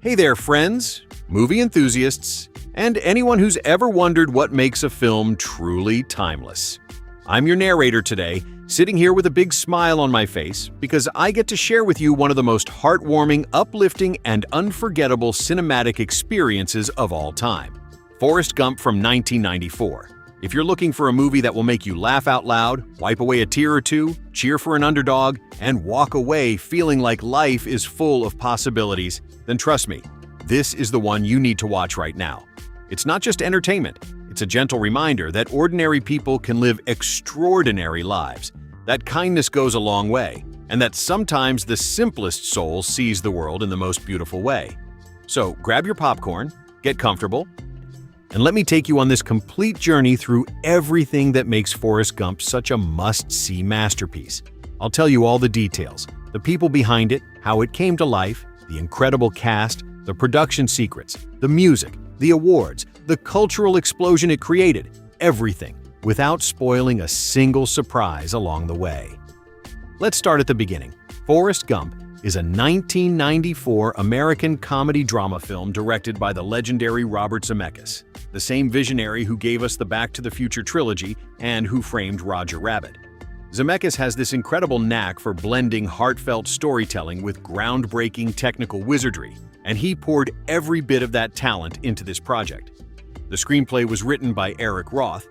Hey there, friends, movie enthusiasts, and anyone who's ever wondered what makes a film truly timeless. I'm your narrator today, sitting here with a big smile on my face because I get to share with you one of the most heartwarming, uplifting, and unforgettable cinematic experiences of all time. Forrest Gump from 1994. If you're looking for a movie that will make you laugh out loud, wipe away a tear or two, cheer for an underdog, and walk away feeling like life is full of possibilities, then trust me, this is the one you need to watch right now. It's not just entertainment, it's a gentle reminder that ordinary people can live extraordinary lives, that kindness goes a long way, and that sometimes the simplest soul sees the world in the most beautiful way. So grab your popcorn, get comfortable, and let me take you on this complete journey through everything that makes Forrest Gump such a must-see masterpiece. I'll tell you all the details, the people behind it, how it came to life, the incredible cast, the production secrets, the music, the awards, the cultural explosion it created, everything, without spoiling a single surprise along the way. Let's start at the beginning. Forrest Gump is a 1994 American comedy drama film directed by the legendary Robert Zemeckis, the same visionary who gave us the Back to the Future trilogy and who framed Roger Rabbit. Zemeckis has this incredible knack for blending heartfelt storytelling with groundbreaking technical wizardry, and he poured every bit of that talent into this project. The screenplay was written by Eric Roth,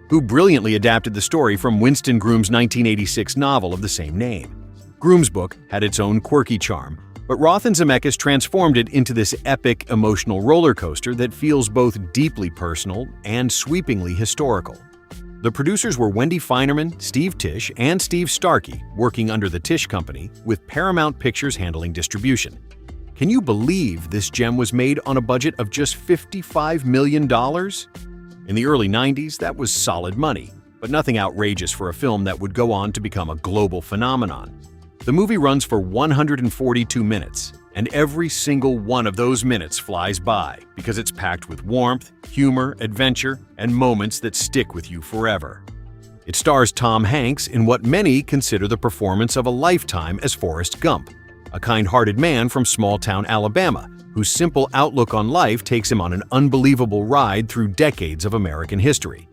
who brilliantly adapted the story from Winston Groom's 1986 novel of the same name. Groom's book had its own quirky charm, but Roth and Zemeckis transformed it into this epic, emotional roller coaster that feels both deeply personal and sweepingly historical. The producers were Wendy Finerman, Steve Tisch, and Steve Starkey, working under the Tisch Company, with Paramount Pictures handling distribution. Can you believe this gem was made on a budget of just $55 million? In the early 90s, that was solid money, but nothing outrageous for a film that would go on to become a global phenomenon. The movie runs for 142 minutes, and every single one of those minutes flies by because it's packed with warmth, humor, adventure, and moments that stick with you forever. It stars Tom Hanks in what many consider the performance of a lifetime as Forrest Gump, a kind-hearted man from small-town Alabama whose simple outlook on life takes him on an unbelievable ride through decades of American history.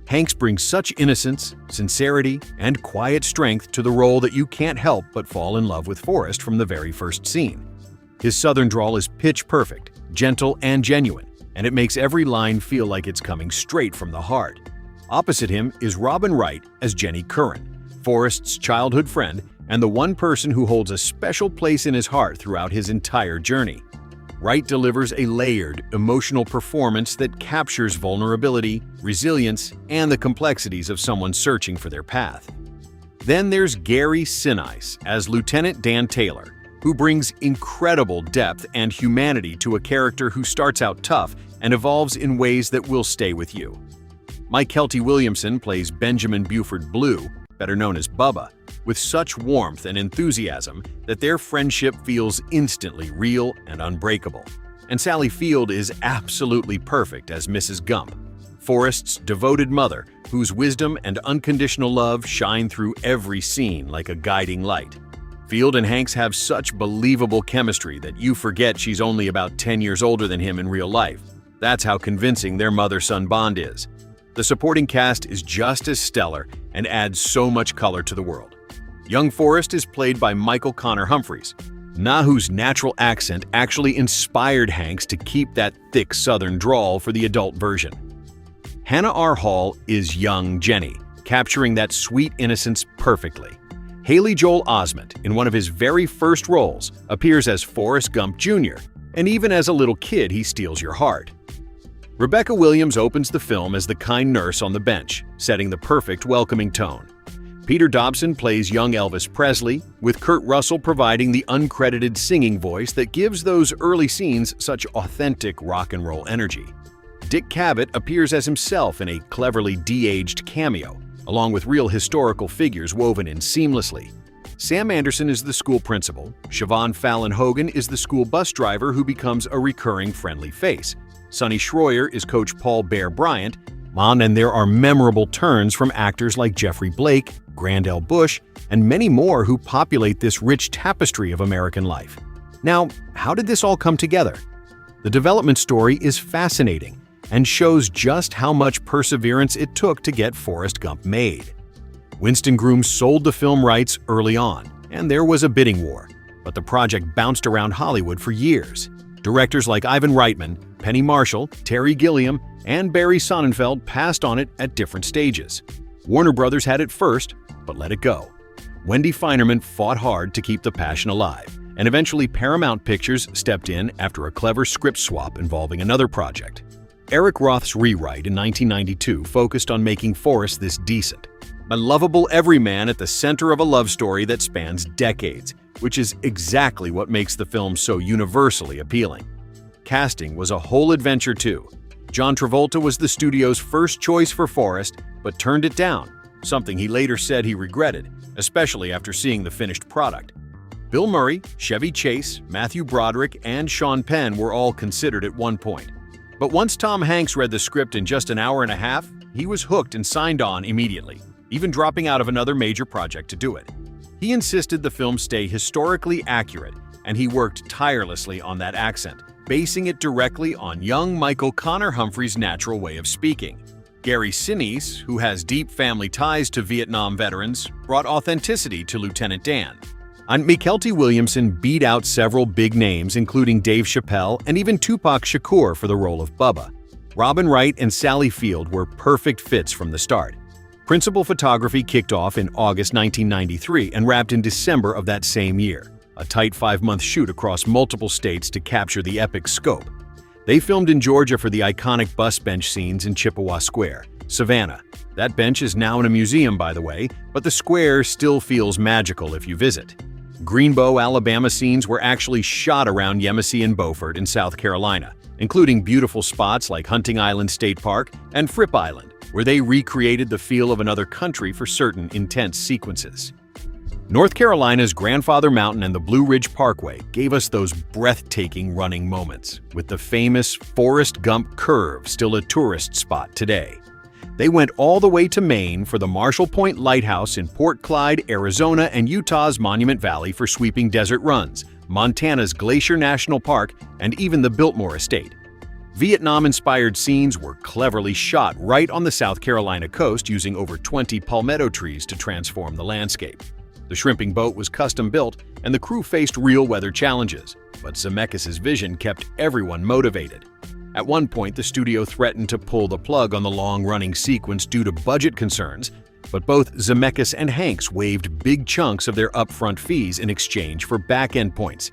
Hanks brings such innocence, sincerity, and quiet strength to the role that you can't help but fall in love with Forrest from the very first scene. His southern drawl is pitch-perfect, gentle, and genuine, and it makes every line feel like it's coming straight from the heart. Opposite him is Robin Wright as Jenny Curran, Forrest's childhood friend and the one person who holds a special place in his heart throughout his entire journey. Wright delivers a layered, emotional performance that captures vulnerability, resilience, and the complexities of someone searching for their path. Then there's Gary Sinise as Lieutenant Dan Taylor, who brings incredible depth and humanity to a character who starts out tough and evolves in ways that will stay with you. Mike Kelty Williamson plays Benjamin Buford Blue, better known as Bubba, with such warmth and enthusiasm that their friendship feels instantly real and unbreakable. And Sally Field is absolutely perfect as Mrs. Gump, Forrest's devoted mother, whose wisdom and unconditional love shine through every scene like a guiding light. Field and Hanks have such believable chemistry that you forget she's only about 10 years older than him in real life. That's how convincing their mother-son bond is. The supporting cast is just as stellar and adds so much color to the world. Young Forrest is played by Michael Connor Humphreys, whose natural accent actually inspired Hanks to keep that thick southern drawl for the adult version. Hannah R. Hall is young Jenny, capturing that sweet innocence perfectly. Haley Joel Osment, in one of his very first roles, appears as Forrest Gump Jr., and even as a little kid he steals your heart. Rebecca Williams opens the film as the kind nurse on the bench, setting the perfect welcoming tone. Peter Dobson plays young Elvis Presley, with Kurt Russell providing the uncredited singing voice that gives those early scenes such authentic rock and roll energy. Dick Cavett appears as himself in a cleverly de-aged cameo, along with real historical figures woven in seamlessly. Sam Anderson is the school principal, Siobhan Fallon Hogan is the school bus driver who becomes a recurring friendly face, Sonny Schroyer is Coach Paul Bear Bryant, and there are memorable turns from actors like Jeffrey Blake, Grandel Bush, and many more who populate this rich tapestry of American life. Now, how did this all come together? The development story is fascinating and shows just how much perseverance it took to get Forrest Gump made. Winston Groom sold the film rights early on, and there was a bidding war, but the project bounced around Hollywood for years. Directors like Ivan Reitman, Penny Marshall, Terry Gilliam, and Barry Sonnenfeld passed on it at different stages. Warner Brothers had it first, but let it go. Wendy Feinerman fought hard to keep the passion alive, and eventually Paramount Pictures stepped in after a clever script swap involving another project. Eric Roth's rewrite in 1992 focused on making Forrest this decent, a lovable everyman at the center of a love story that spans decades, which is exactly what makes the film so universally appealing. Casting was a whole adventure too. John Travolta was the studio's first choice for Forrest, but turned it down, something he later said he regretted, especially after seeing the finished product. Bill Murray, Chevy Chase, Matthew Broderick, and Sean Penn were all considered at one point. But once Tom Hanks read the script in just an hour and a half, he was hooked and signed on immediately, even dropping out of another major project to do it. He insisted the film stay historically accurate, and he worked tirelessly on that accent, basing it directly on young Michael Connor Humphrey's natural way of speaking. Gary Sinise, who has deep family ties to Vietnam veterans, brought authenticity to Lieutenant Dan. And Mykelti Williamson beat out several big names including Dave Chappelle and even Tupac Shakur for the role of Bubba. Robin Wright and Sally Field were perfect fits from the start. Principal photography kicked off in August 1993 and wrapped in December of that same year, a tight 5-month shoot across multiple states to capture the epic scope. They filmed in Georgia for the iconic bus bench scenes in Chippewa Square, Savannah. That bench is now in a museum, by the way, but the square still feels magical if you visit. Greenbow, Alabama scenes were actually shot around Yemassee and Beaufort in South Carolina, including beautiful spots like Hunting Island State Park and Fripp Island, where they recreated the feel of another country for certain intense sequences. North Carolina's Grandfather Mountain and the Blue Ridge Parkway gave us those breathtaking running moments, with the famous Forrest Gump curve still a tourist spot today. They went all the way to Maine for the Marshall Point Lighthouse in Port Clyde, Arizona, and Utah's Monument Valley for sweeping desert runs, Montana's Glacier National Park, and even the Biltmore Estate. Vietnam-inspired scenes were cleverly shot right on the South Carolina coast using over 20 palmetto trees to transform the landscape. The shrimping boat was custom-built, and the crew faced real weather challenges, but Zemeckis' vision kept everyone motivated. At one point, the studio threatened to pull the plug on the long-running sequence due to budget concerns, but both Zemeckis and Hanks waived big chunks of their upfront fees in exchange for back-end points,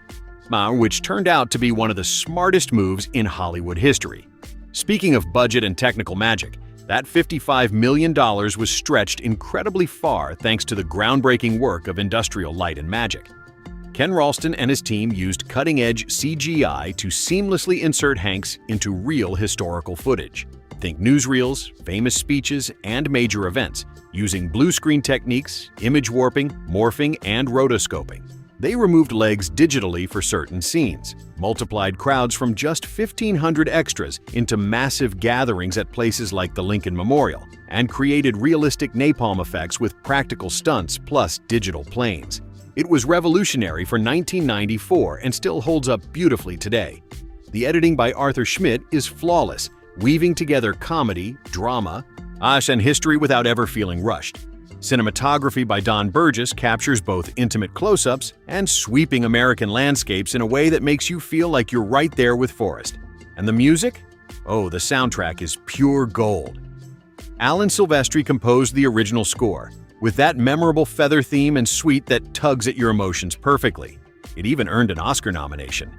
which turned out to be one of the smartest moves in Hollywood history. Speaking of budget and technical magic, that $55 million was stretched incredibly far thanks to the groundbreaking work of Industrial Light and Magic. Ken Ralston and his team used cutting-edge CGI to seamlessly insert Hanks into real historical footage. Think newsreels, famous speeches, and major events, using blue screen techniques, image warping, morphing, and rotoscoping. They removed legs digitally for certain scenes, multiplied crowds from just 1,500 extras into massive gatherings at places like the Lincoln Memorial, and created realistic napalm effects with practical stunts plus digital planes. It was revolutionary for 1994 and still holds up beautifully today. The editing by Arthur Schmidt is flawless, weaving together comedy, drama, and history without ever feeling rushed. Cinematography by Don Burgess captures both intimate close-ups and sweeping American landscapes in a way that makes you feel like you're right there with Forrest. And the music? Oh, the soundtrack is pure gold. Alan Silvestri composed the original score, with that memorable feather theme and suite that tugs at your emotions perfectly. It even earned an Oscar nomination.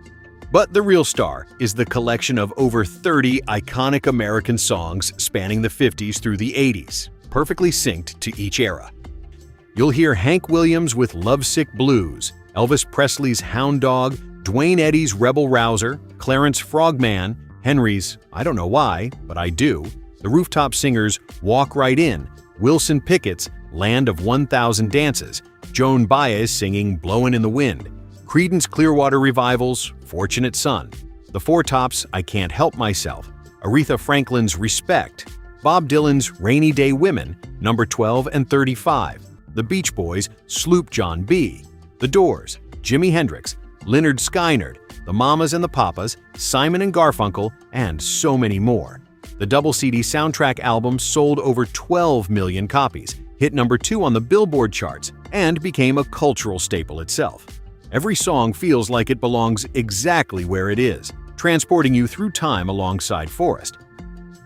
But the real star is the collection of over 30 iconic American songs spanning the 50s through the 80s, perfectly synced to each era. You'll hear Hank Williams with Lovesick Blues, Elvis Presley's Hound Dog, Dwayne Eddy's Rebel Rouser, Clarence Frogman, Henry's I Don't Know Why, But I Do, the Rooftop Singers' Walk Right In, Wilson Pickett's Land of 1,000 Dances, Joan Baez singing Blowin' in the Wind, Creedence Clearwater Revival's Fortunate Son, The Four Tops' I Can't Help Myself, Aretha Franklin's Respect, Bob Dylan's Rainy Day Women, number 12 and 35, The Beach Boys' Sloop John B., The Doors, Jimi Hendrix, Lynyrd Skynyrd, the Mamas and the Papas, Simon and Garfunkel, and so many more. The double CD soundtrack album sold over 12 million copies, hit number 2 on the Billboard charts, and became a cultural staple itself. Every song feels like it belongs exactly where it is, transporting you through time alongside Forrest.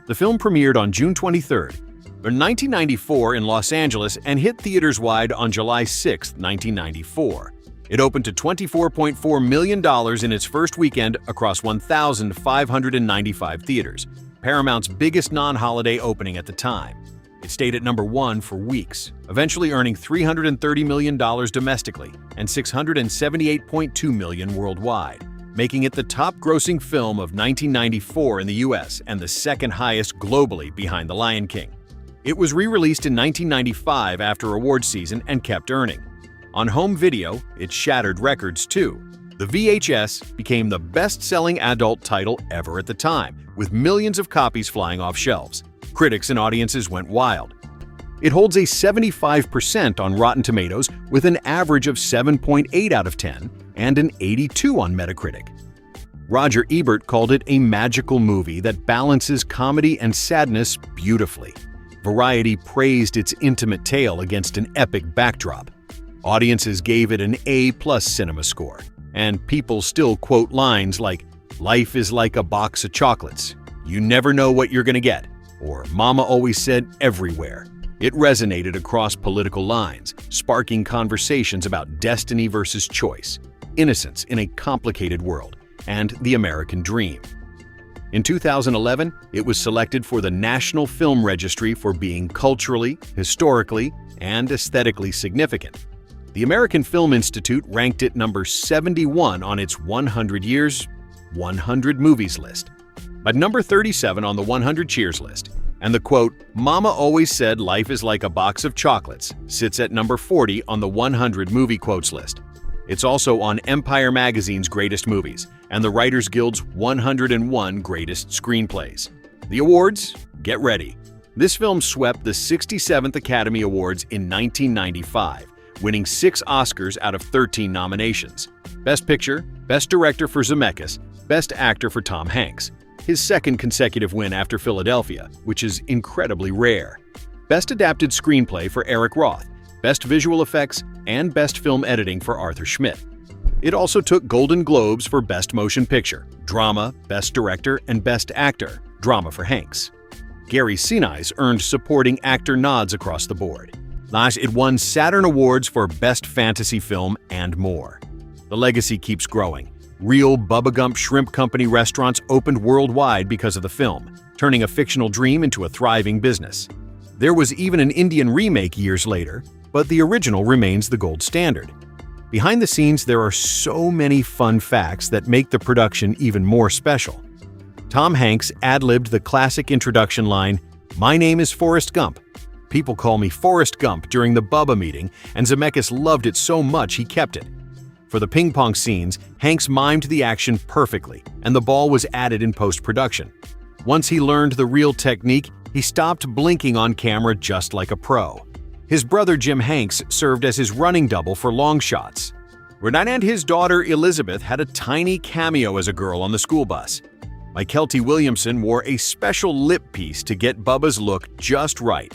The film premiered on June 23, 1994 in Los Angeles and hit theaters wide on July 6, 1994. It opened to $24.4 million in its first weekend across 1,595 theaters, Paramount's biggest non-holiday opening at the time. It stayed at number 1 for weeks, eventually earning $330 million domestically and $678.2 million worldwide, making it the top-grossing film of 1994 in the US and the second highest globally behind The Lion King. It was re-released in 1995 after awards season and kept earning. On home video, it shattered records too. The VHS became the best-selling adult title ever at the time, with millions of copies flying off shelves. Critics and audiences went wild. It holds a 75% on Rotten Tomatoes with an average of 7.8 out of 10 and an 82 on Metacritic. Roger Ebert called it a magical movie that balances comedy and sadness beautifully. Variety praised its intimate tale against an epic backdrop. Audiences gave it an A+ cinema score, and people still quote lines like, "Life is like a box of chocolates. You never know what you're gonna get," or "Mama always said everywhere." It resonated across political lines, sparking conversations about destiny versus choice, innocence in a complicated world, and the American dream. In 2011, it was selected for the National Film Registry for being culturally, historically, and aesthetically significant. The American Film Institute ranked it number 71 on its 100 Years, 100 Movies list, but number 37 on the 100 Cheers list. And the quote, "Mama always said life is like a box of chocolates," sits at number 40 on the 100 movie quotes list. It's also on Empire Magazine's Greatest Movies and the Writers Guild's 101 Greatest Screenplays. The awards? Get ready. This film swept the 67th Academy Awards in 1995, winning 6 Oscars out of 13 nominations. Best Picture, Best Director for Zemeckis, Best Actor for Tom Hanks, his second consecutive win after Philadelphia, which is incredibly rare. Best Adapted Screenplay for Eric Roth, Best Visual Effects, and Best Film Editing for Arthur Schmidt. It also took Golden Globes for Best Motion Picture, Drama, Best Director, and Best Actor, Drama for Hanks. Gary Sinise earned Supporting Actor nods across the board. It won Saturn Awards for Best Fantasy Film and more. The legacy keeps growing. Real Bubba Gump Shrimp Company restaurants opened worldwide because of the film, turning a fictional dream into a thriving business. There was even an Indian remake years later, but the original remains the gold standard. Behind the scenes, there are so many fun facts that make the production even more special. Tom Hanks ad-libbed the classic introduction line, "My name is Forrest Gump. People call me Forrest Gump" during the Bubba meeting, and Zemeckis loved it so much he kept it. For the ping pong scenes, Hanks mimed the action perfectly, and the ball was added in post-production. Once he learned the real technique, he stopped blinking on camera just like a pro. His brother Jim Hanks served as his running double for long shots. Wright and his daughter Elizabeth had a tiny cameo as a girl on the school bus. Mykelti Williamson wore a special lip piece to get Bubba's look just right.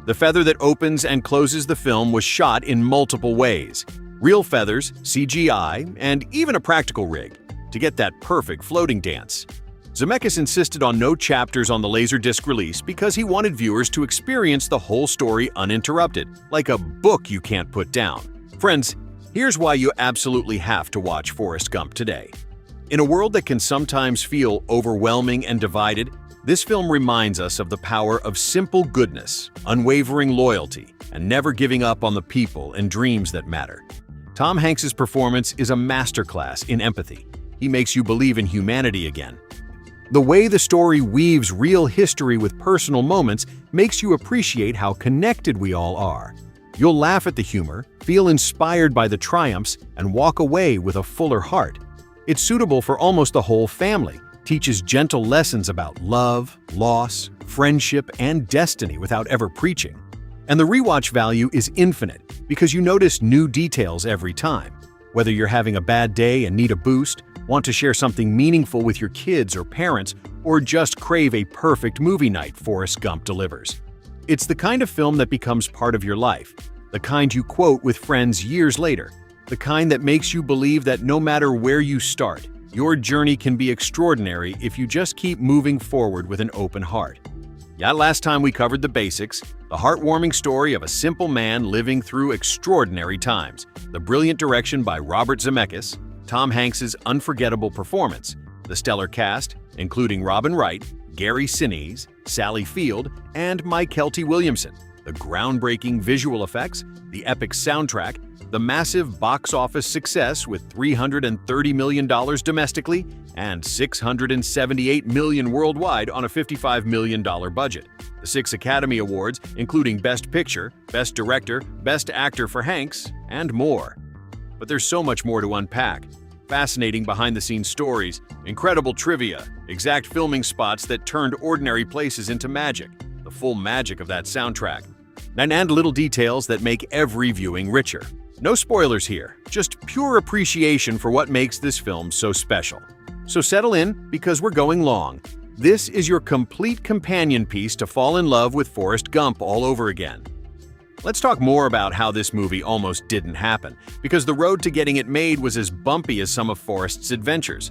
The feather that opens and closes the film was shot in multiple ways. Real feathers, CGI, and even a practical rig to get that perfect floating dance. Zemeckis insisted on no chapters on the Laserdisc release because he wanted viewers to experience the whole story uninterrupted, like a book you can't put down. Friends, here's why you absolutely have to watch Forrest Gump today. In a world that can sometimes feel overwhelming and divided, this film reminds us of the power of simple goodness, unwavering loyalty, and never giving up on the people and dreams that matter. Tom Hanks' performance is a masterclass in empathy. He makes you believe in humanity again. The way the story weaves real history with personal moments makes you appreciate how connected we all are. You'll laugh at the humor, feel inspired by the triumphs, and walk away with a fuller heart. It's suitable for almost the whole family, teaches gentle lessons about love, loss, friendship, and destiny without ever preaching. And the rewatch value is infinite because you notice new details every time. Whether you're having a bad day and need a boost, want to share something meaningful with your kids or parents, or just crave a perfect movie night, Forrest Gump delivers. It's the kind of film that becomes part of your life, the kind you quote with friends years later, the kind that makes you believe that no matter where you start, your journey can be extraordinary if you just keep moving forward with an open heart. Yeah, last time we covered the basics, the heartwarming story of a simple man living through extraordinary times, the brilliant direction by Robert Zemeckis, Tom Hanks's unforgettable performance, the stellar cast, including Wright, Gary Sinise, Sally Field, and Mike Kelty Williamson, the groundbreaking visual effects, the epic soundtrack, the massive box office success with $330 million domestically and $678 million worldwide on a $55 million budget. The 6 Academy Awards, including Best Picture, Best Director, Best Actor for Hanks, and more. But there's so much more to unpack. Fascinating behind-the-scenes stories, incredible trivia, exact filming spots that turned ordinary places into magic, the full magic of that soundtrack, and little details that make every viewing richer. No spoilers here, just pure appreciation for what makes this film so special. So settle in, because we're going long. This is your complete companion piece to fall in love with Forrest Gump all over again. Let's talk more about how this movie almost didn't happen, because the road to getting it made was as bumpy as some of Forrest's adventures.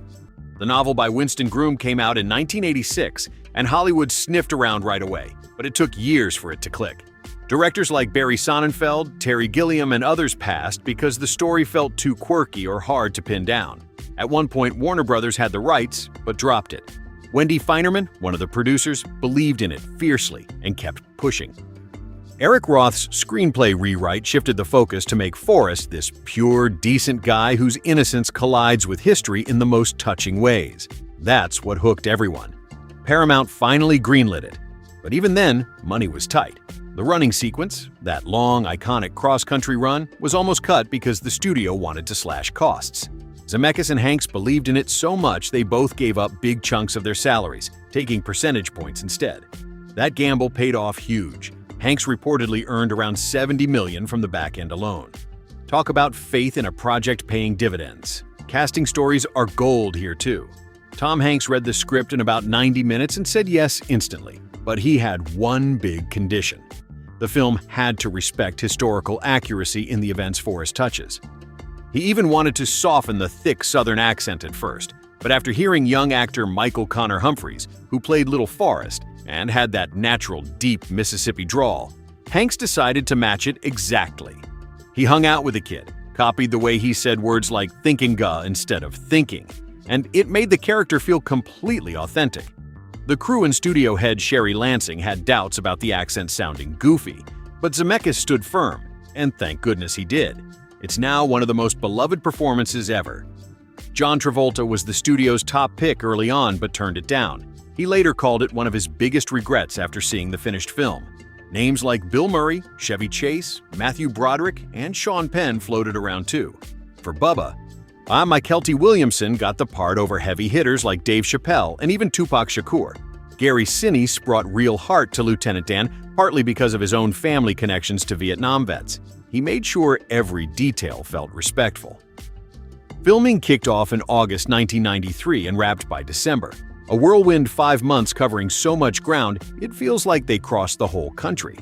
The novel by Winston Groom came out in 1986, and Hollywood sniffed around right away, but it took years for it to click. Directors like Barry Sonnenfeld, Terry Gilliam, and others passed because the story felt too quirky or hard to pin down. At one point, Warner Brothers had the rights, but dropped it. Wendy Feinerman, one of the producers, believed in it fiercely and kept pushing. Eric Roth's screenplay rewrite shifted the focus to make Forrest this pure, decent guy whose innocence collides with history in the most touching ways. That's what hooked everyone. Paramount finally greenlit it. But even then, money was tight. The running sequence, that long, iconic cross-country run, was almost cut because the studio wanted to slash costs. Zemeckis and Hanks believed in it so much they both gave up big chunks of their salaries, taking percentage points instead. That gamble paid off huge. Hanks reportedly earned around $70 million from the back end alone. Talk about faith in a project paying dividends. Casting stories are gold here too. Tom Hanks read the script in about 90 minutes and said yes instantly, but he had one big condition. The film had to respect historical accuracy in the events Forrest touches. He even wanted to soften the thick Southern accent at first, but after hearing young actor Michael Connor Humphreys, who played Little Forrest and had that natural, deep Mississippi drawl, Hanks decided to match it exactly. He hung out with the kid, copied the way he said words like thinking-ga instead of thinking, and it made the character feel completely authentic. The crew and studio head Sherry Lansing had doubts about the accent sounding goofy, but Zemeckis stood firm, and thank goodness he did. It's now one of the most beloved performances ever. John Travolta was the studio's top pick early on but turned it down. He later called it one of his biggest regrets after seeing the finished film. Names like Bill Murray, Chevy Chase, Matthew Broderick, and Sean Penn floated around too. For Bubba, Mike Kelty Williamson got the part over heavy hitters like Dave Chappelle and even Tupac Shakur. Gary Sinise brought real heart to Lieutenant Dan, partly because of his own family connections to Vietnam vets. He made sure every detail felt respectful. Filming kicked off in August 1993 and wrapped by December. A whirlwind 5 months covering so much ground, it feels like they crossed the whole country.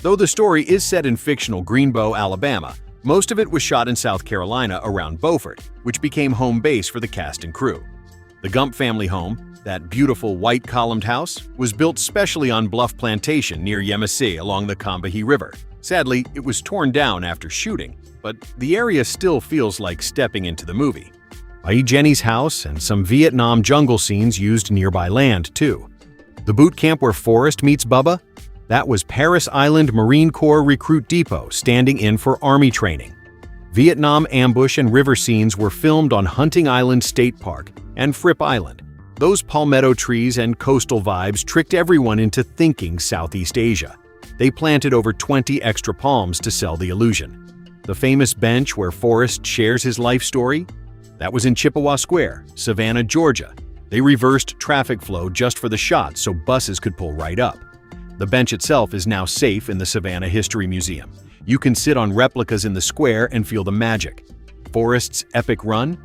Though the story is set in fictional Greenbow, Alabama, most of it was shot in South Carolina around Beaufort, which became home base for the cast and crew. The Gump family home, that beautiful white columned house, was built specially on Bluff Plantation near Yemasee along the Combahee River. Sadly, it was torn down after shooting, but the area still feels like stepping into the movie. Jenny's house and some Vietnam jungle scenes used nearby land, too. The boot camp where Forrest meets Bubba? That was Parris Island Marine Corps Recruit Depot standing in for Army training. Vietnam ambush and river scenes were filmed on Hunting Island State Park and Fripp Island. Those palmetto trees and coastal vibes tricked everyone into thinking Southeast Asia. They planted over 20 extra palms to sell the illusion. The famous bench where Forrest shares his life story? That was in Chippewa Square, Savannah, Georgia. They reversed traffic flow just for the shot so buses could pull right up. The bench itself is now safe in the Savannah History Museum. You can sit on replicas in the square and feel the magic. Forrest's epic run?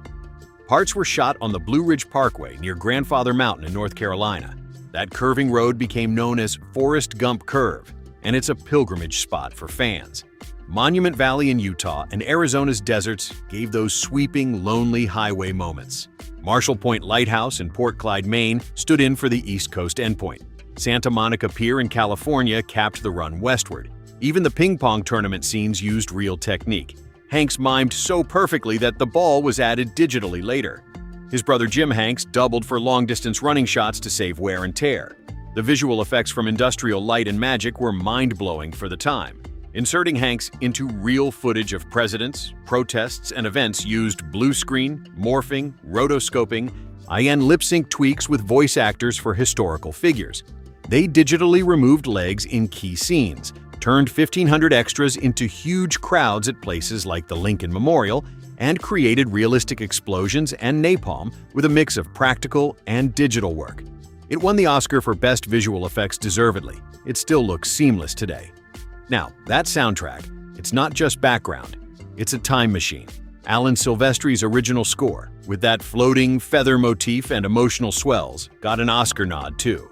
Parts were shot on the Blue Ridge Parkway near Grandfather Mountain in North Carolina. That curving road became known as Forrest Gump Curve, and it's a pilgrimage spot for fans. Monument Valley in Utah and Arizona's deserts gave those sweeping, lonely highway moments. Marshall Point Lighthouse in Port Clyde, Maine, stood in for the East Coast endpoint. Santa Monica Pier in California capped the run westward. Even the ping pong tournament scenes used real technique. Hanks mimed so perfectly that the ball was added digitally later. His brother Jim Hanks doubled for long-distance running shots to save wear and tear. The visual effects from Industrial Light and Magic were mind-blowing for the time. Inserting Hanks into real footage of presidents, protests, and events used blue screen, morphing, rotoscoping, and lip-sync tweaks with voice actors for historical figures. They digitally removed legs in key scenes, turned 1,500 extras into huge crowds at places like the Lincoln Memorial, and created realistic explosions and napalm with a mix of practical and digital work. It won the Oscar for Best Visual Effects deservedly. It still looks seamless today. Now, that soundtrack, it's not just background, it's a time machine. Alan Silvestri's original score, with that floating feather motif and emotional swells, got an Oscar nod too.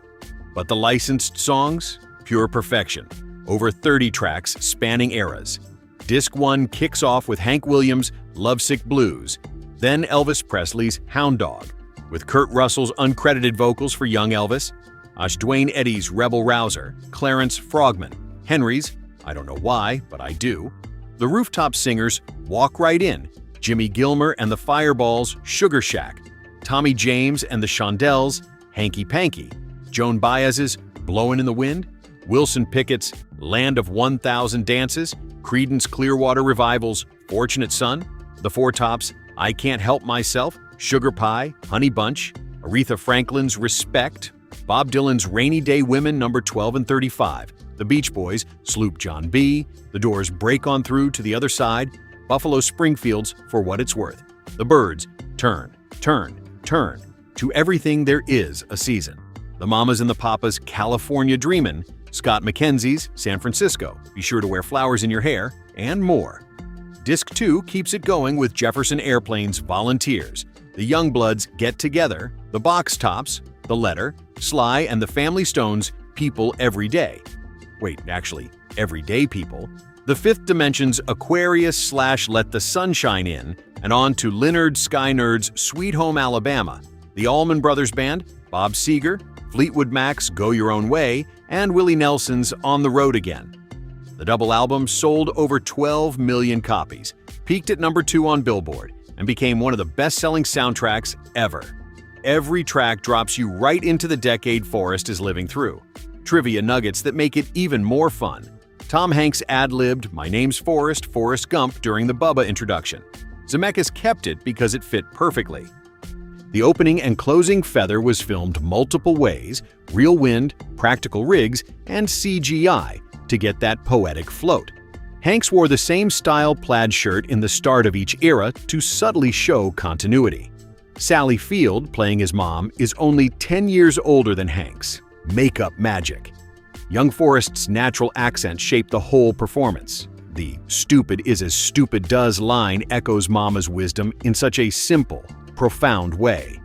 But the licensed songs? Pure perfection. Over 30 tracks spanning eras. Disc 1 kicks off with Hank Williams' Lovesick Blues, then Elvis Presley's Hound Dog, with Kurt Russell's uncredited vocals for Young Elvis, Dwayne Eddy's Rebel Rouser, Clarence Frogman, Henry's I Don't Know Why, But I Do, the Rooftop Singers' Walk Right In, Jimmy Gilmer and the Fireballs' Sugar Shack, Tommy James and the Shondells' Hanky Panky, Joan Baez's Blowin' in the Wind, Wilson Pickett's Land of 1,000 Dances, Creedence Clearwater Revival's Fortunate Son, The Four Tops' I Can't Help Myself, Sugar Pie, Honey Bunch, Aretha Franklin's Respect, Bob Dylan's Rainy Day Women No. 12 and 35, The Beach Boys' Sloop John B., The Doors' Break On Through to the Other Side, Buffalo Springfield's For What It's Worth, The Byrds' Turn, Turn, Turn, To Everything There Is a Season, The Mamas and the Papas' California Dreamin', Scott McKenzie's San Francisco, Be Sure to Wear Flowers in Your Hair, and more. Disc 2 keeps it going with Jefferson Airplane's Volunteers, The Youngbloods' Get Together, The Box Tops, The Letter, Sly and the Family Stone's People Every Day. Wait, actually, Everyday People. The Fifth Dimension's Aquarius / Let the Sunshine In, and on to Lynyrd Skynyrd's Sweet Home Alabama, the Allman Brothers Band, Bob Seger, Fleetwood Mac's Go Your Own Way, and Willie Nelson's On the Road Again. The double album sold over 12 million copies, peaked at number 2 on Billboard, and became one of the best-selling soundtracks ever. Every track drops you right into the decade Forrest is living through. Trivia nuggets that make it even more fun. Tom Hanks ad-libbed My Name's Forrest, Forrest Gump during the Bubba introduction. Zemeckis kept it because it fit perfectly. The opening and closing feather was filmed multiple ways, real wind, practical rigs, and CGI to get that poetic float. Hanks wore the same style plaid shirt in the start of each era to subtly show continuity. Sally Field, playing his mom, is only 10 years older than Hanks. Makeup magic. Young Forrest's natural accent shaped the whole performance. The "stupid is as stupid does" line echoes Mama's wisdom in such a simple, profound way.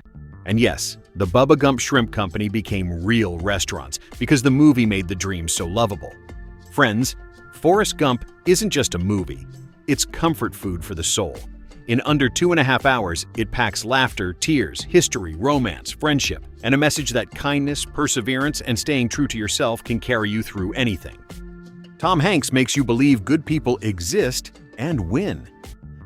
And yes, the Bubba Gump Shrimp Company became real restaurants because the movie made the dream so lovable. Friends, Forrest Gump isn't just a movie. It's comfort food for the soul. In under 2.5 hours, it packs laughter, tears, history, romance, friendship, and a message that kindness, perseverance, and staying true to yourself can carry you through anything. Tom Hanks makes you believe good people exist and win.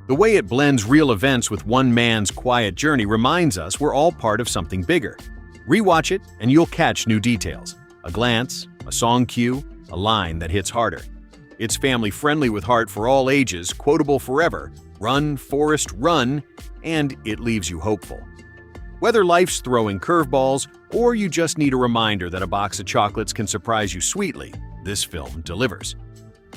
The way it blends real events with one man's quiet journey reminds us we're all part of something bigger. Rewatch it and you'll catch new details. A glance, a song cue, a line that hits harder. It's family-friendly with heart for all ages, quotable forever. Run, Forrest, run, and it leaves you hopeful. Whether life's throwing curveballs or you just need a reminder that a box of chocolates can surprise you sweetly, this film delivers.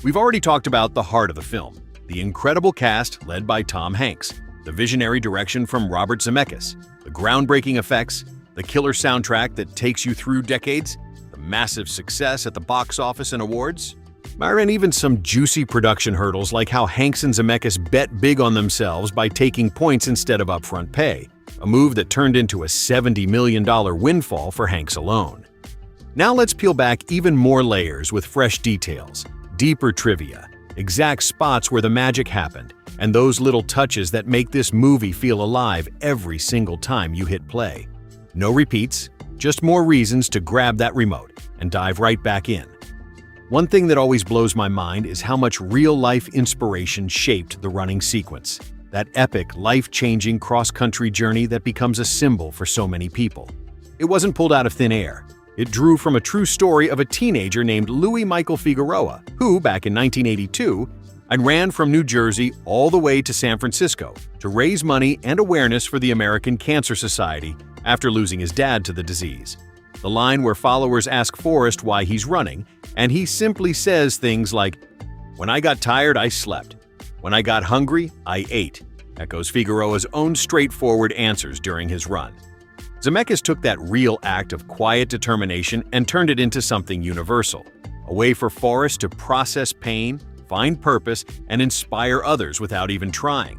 We've already talked about the heart of the film, the incredible cast led by Tom Hanks, the visionary direction from Robert Zemeckis, the groundbreaking effects, the killer soundtrack that takes you through decades, the massive success at the box office and awards. And even some juicy production hurdles like how Hanks and Zemeckis bet big on themselves by taking points instead of upfront pay, a move that turned into a $70 million windfall for Hanks alone. Now let's peel back even more layers with fresh details, deeper trivia, exact spots where the magic happened, and those little touches that make this movie feel alive every single time you hit play. No repeats, just more reasons to grab that remote and dive right back in. One thing that always blows my mind is how much real-life inspiration shaped the running sequence, that epic, life-changing cross-country journey that becomes a symbol for so many people. It wasn't pulled out of thin air. It drew from a true story of a teenager named Louis Michael Figueroa, who, back in 1982, ran from New Jersey all the way to San Francisco to raise money and awareness for the American Cancer Society after losing his dad to the disease. The line where followers ask Forrest why he's running, and he simply says things like, "When I got tired, I slept. When I got hungry, I ate," echoes Figueroa's own straightforward answers during his run. Zemeckis took that real act of quiet determination and turned it into something universal, a way for Forrest to process pain, find purpose, and inspire others without even trying.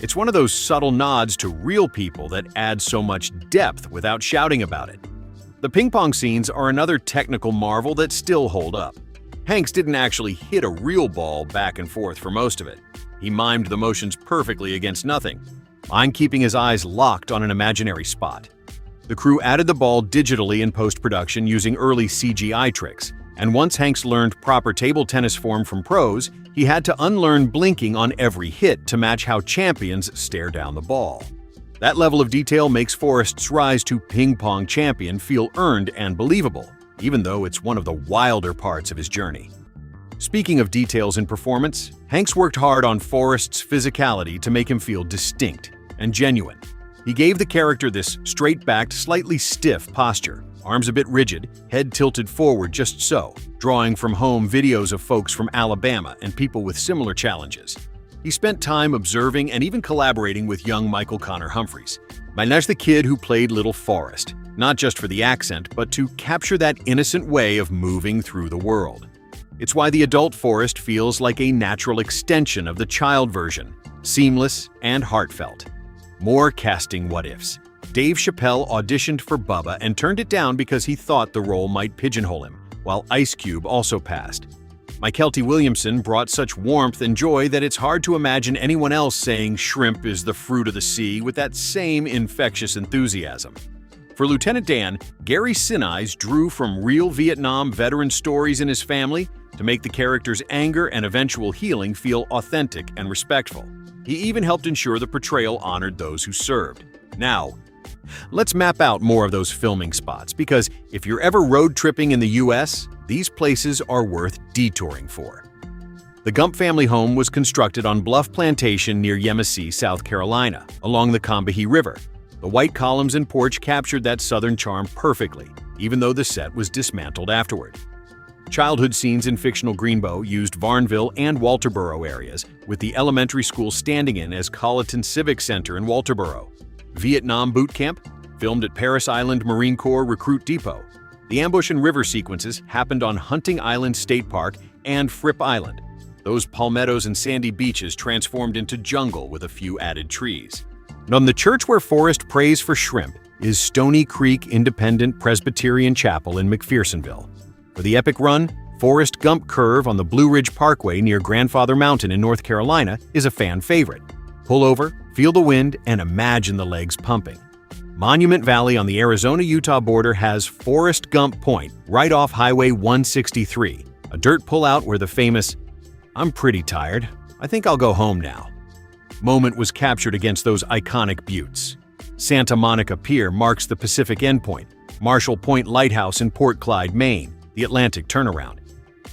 It's one of those subtle nods to real people that adds so much depth without shouting about it. The ping pong scenes are another technical marvel that still hold up. Hanks didn't actually hit a real ball back and forth for most of it. He mimed the motions perfectly against nothing, keeping his eyes locked on an imaginary spot. The crew added the ball digitally in post-production using early CGI tricks, and once Hanks learned proper table tennis form from pros, he had to unlearn blinking on every hit to match how champions stare down the ball. That level of detail makes Forrest's rise to ping pong champion feel earned and believable, even though it's one of the wilder parts of his journey. Speaking of details in performance, Hanks worked hard on Forrest's physicality to make him feel distinct and genuine. He gave the character this straight-backed, slightly stiff posture, arms a bit rigid, head tilted forward just so, drawing from home videos of folks from Alabama and people with similar challenges. He spent time observing and even collaborating with young Michael Connor Humphreys. That's the kid who played Little Forrest, not just for the accent, but to capture that innocent way of moving through the world. It's why the adult Forrest feels like a natural extension of the child version, seamless and heartfelt. More casting what-ifs. Dave Chappelle auditioned for Bubba and turned it down because he thought the role might pigeonhole him, while Ice Cube also passed. Mykelti Williamson brought such warmth and joy that it's hard to imagine anyone else saying shrimp is the fruit of the sea with that same infectious enthusiasm. For Lieutenant Dan, Gary Sinise drew from real Vietnam veteran stories in his family to make the character's anger and eventual healing feel authentic and respectful. He even helped ensure the portrayal honored those who served. Now, let's map out more of those filming spots, because if you're ever road tripping in the US, these places are worth detouring for. The Gump family home was constructed on Bluff Plantation near Yemassee, South Carolina, along the Combahee River. The white columns and porch captured that southern charm perfectly, even though the set was dismantled afterward. Childhood scenes in fictional Greenbow used Varnville and Walterboro areas, with the elementary school standing in as Colleton Civic Center in Walterboro. Vietnam Boot Camp, filmed at Parris Island Marine Corps Recruit Depot. The ambush and river sequences happened on Hunting Island State Park and Fripp Island. Those palmettos and sandy beaches transformed into jungle with a few added trees. And on the church where Forrest prays for shrimp is Stony Creek Independent Presbyterian Chapel in McPhersonville. For the epic run, Forrest Gump curve on the Blue Ridge Parkway near Grandfather Mountain in North Carolina is a fan favorite. Pull over, feel the wind, and imagine the legs pumping. Monument Valley on the Arizona-Utah border has Forrest Gump Point right off Highway 163, a dirt pullout where the famous "I'm pretty tired, I think I'll go home now" moment was captured against those iconic buttes. Santa Monica Pier marks the Pacific endpoint, Marshall Point Lighthouse in Port Clyde, Maine, the Atlantic turnaround.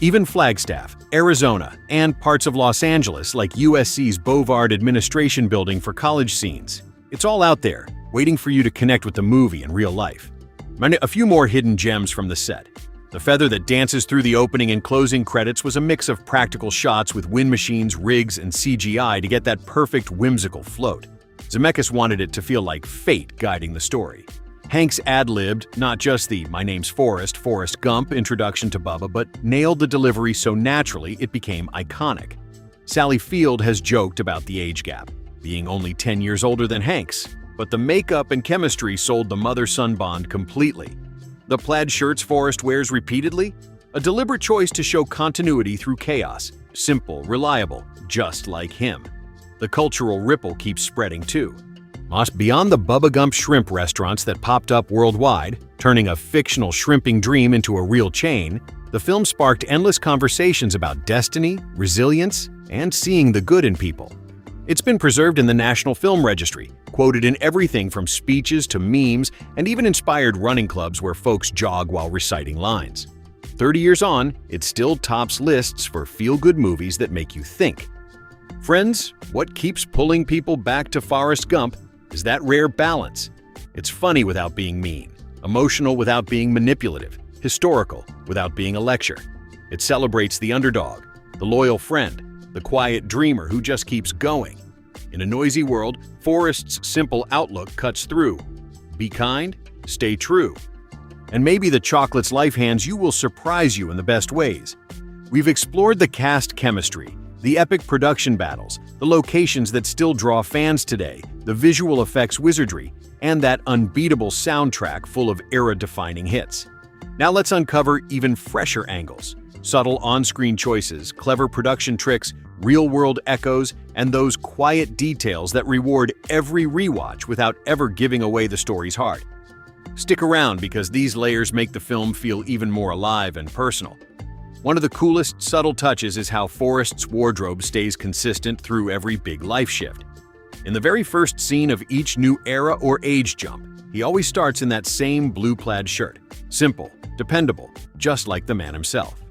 Even Flagstaff, Arizona, and parts of Los Angeles like USC's Bovard Administration Building for college scenes. It's all out there, waiting for you to connect with the movie in real life. A few more hidden gems from the set. The feather that dances through the opening and closing credits was a mix of practical shots with wind machines, rigs, and CGI to get that perfect whimsical float. Zemeckis wanted it to feel like fate guiding the story. Hanks ad-libbed not just the "My name's Forrest Gump" introduction to Bubba, but nailed the delivery so naturally it became iconic. Sally Field has joked about the age gap, being only 10 years older than Hanks, but the makeup and chemistry sold the mother-son bond completely. The plaid shirts Forrest wears repeatedly? A deliberate choice to show continuity through chaos. Simple, reliable, just like him. The cultural ripple keeps spreading too. Beyond the Bubba Gump shrimp restaurants that popped up worldwide, turning a fictional shrimping dream into a real chain, the film sparked endless conversations about destiny, resilience, and seeing the good in people. It's been preserved in the National Film Registry, quoted in everything from speeches to memes, and even inspired running clubs where folks jog while reciting lines. 30 years on, it still tops lists for feel-good movies that make you think. Friends, what keeps pulling people back to Forrest Gump is that rare balance. It's funny without being mean, emotional without being manipulative, historical without being a lecture. It celebrates the underdog, the loyal friend, the quiet dreamer who just keeps going. In a noisy world, Forrest's simple outlook cuts through. Be kind, stay true. And maybe the chocolate's life hands you will surprise you in the best ways. We've explored the cast chemistry, the epic production battles, the locations that still draw fans today, the visual effects wizardry, and that unbeatable soundtrack full of era-defining hits. Now let's uncover even fresher angles. Subtle on-screen choices, clever production tricks, real-world echoes, and those quiet details that reward every rewatch without ever giving away the story's heart. Stick around because these layers make the film feel even more alive and personal. One of the coolest subtle touches is how Forrest's wardrobe stays consistent through every big life shift. In the very first scene of each new era or age jump, he always starts in that same blue plaid shirt. Simple, dependable, just like the man himself.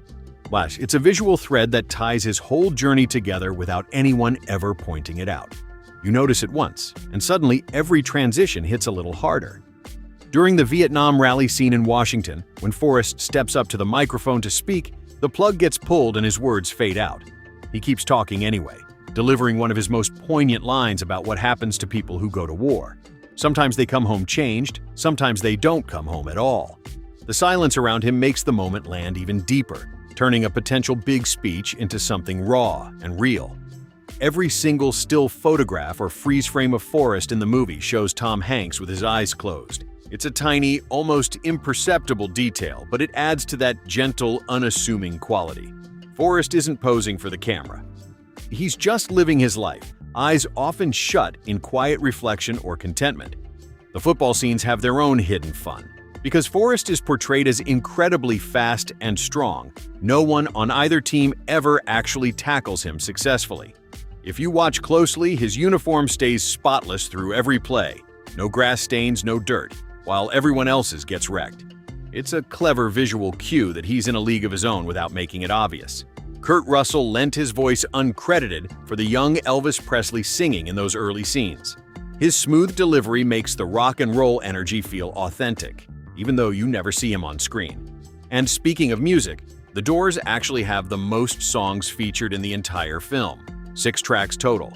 It's a visual thread that ties his whole journey together without anyone ever pointing it out. You notice it once, and suddenly every transition hits a little harder. During the Vietnam rally scene in Washington, when Forrest steps up to the microphone to speak, the plug gets pulled and his words fade out. He keeps talking anyway, delivering one of his most poignant lines about what happens to people who go to war. Sometimes they come home changed, sometimes they don't come home at all. The silence around him makes the moment land even deeper, turning a potential big speech into something raw and real. Every single still photograph or freeze frame of Forrest in the movie shows Tom Hanks with his eyes closed. It's a tiny, almost imperceptible detail, but it adds to that gentle, unassuming quality. Forrest isn't posing for the camera. He's just living his life, eyes often shut in quiet reflection or contentment. The football scenes have their own hidden fun. Because Forrest is portrayed as incredibly fast and strong, no one on either team ever actually tackles him successfully. If you watch closely, his uniform stays spotless through every play. No grass stains, no dirt, while everyone else's gets wrecked. It's a clever visual cue that he's in a league of his own without making it obvious. Kurt Russell lent his voice uncredited for the young Elvis Presley singing in those early scenes. His smooth delivery makes the rock and roll energy feel authentic, even though you never see him on screen. And speaking of music, The Doors actually have the most songs featured in the entire film, 6 tracks total.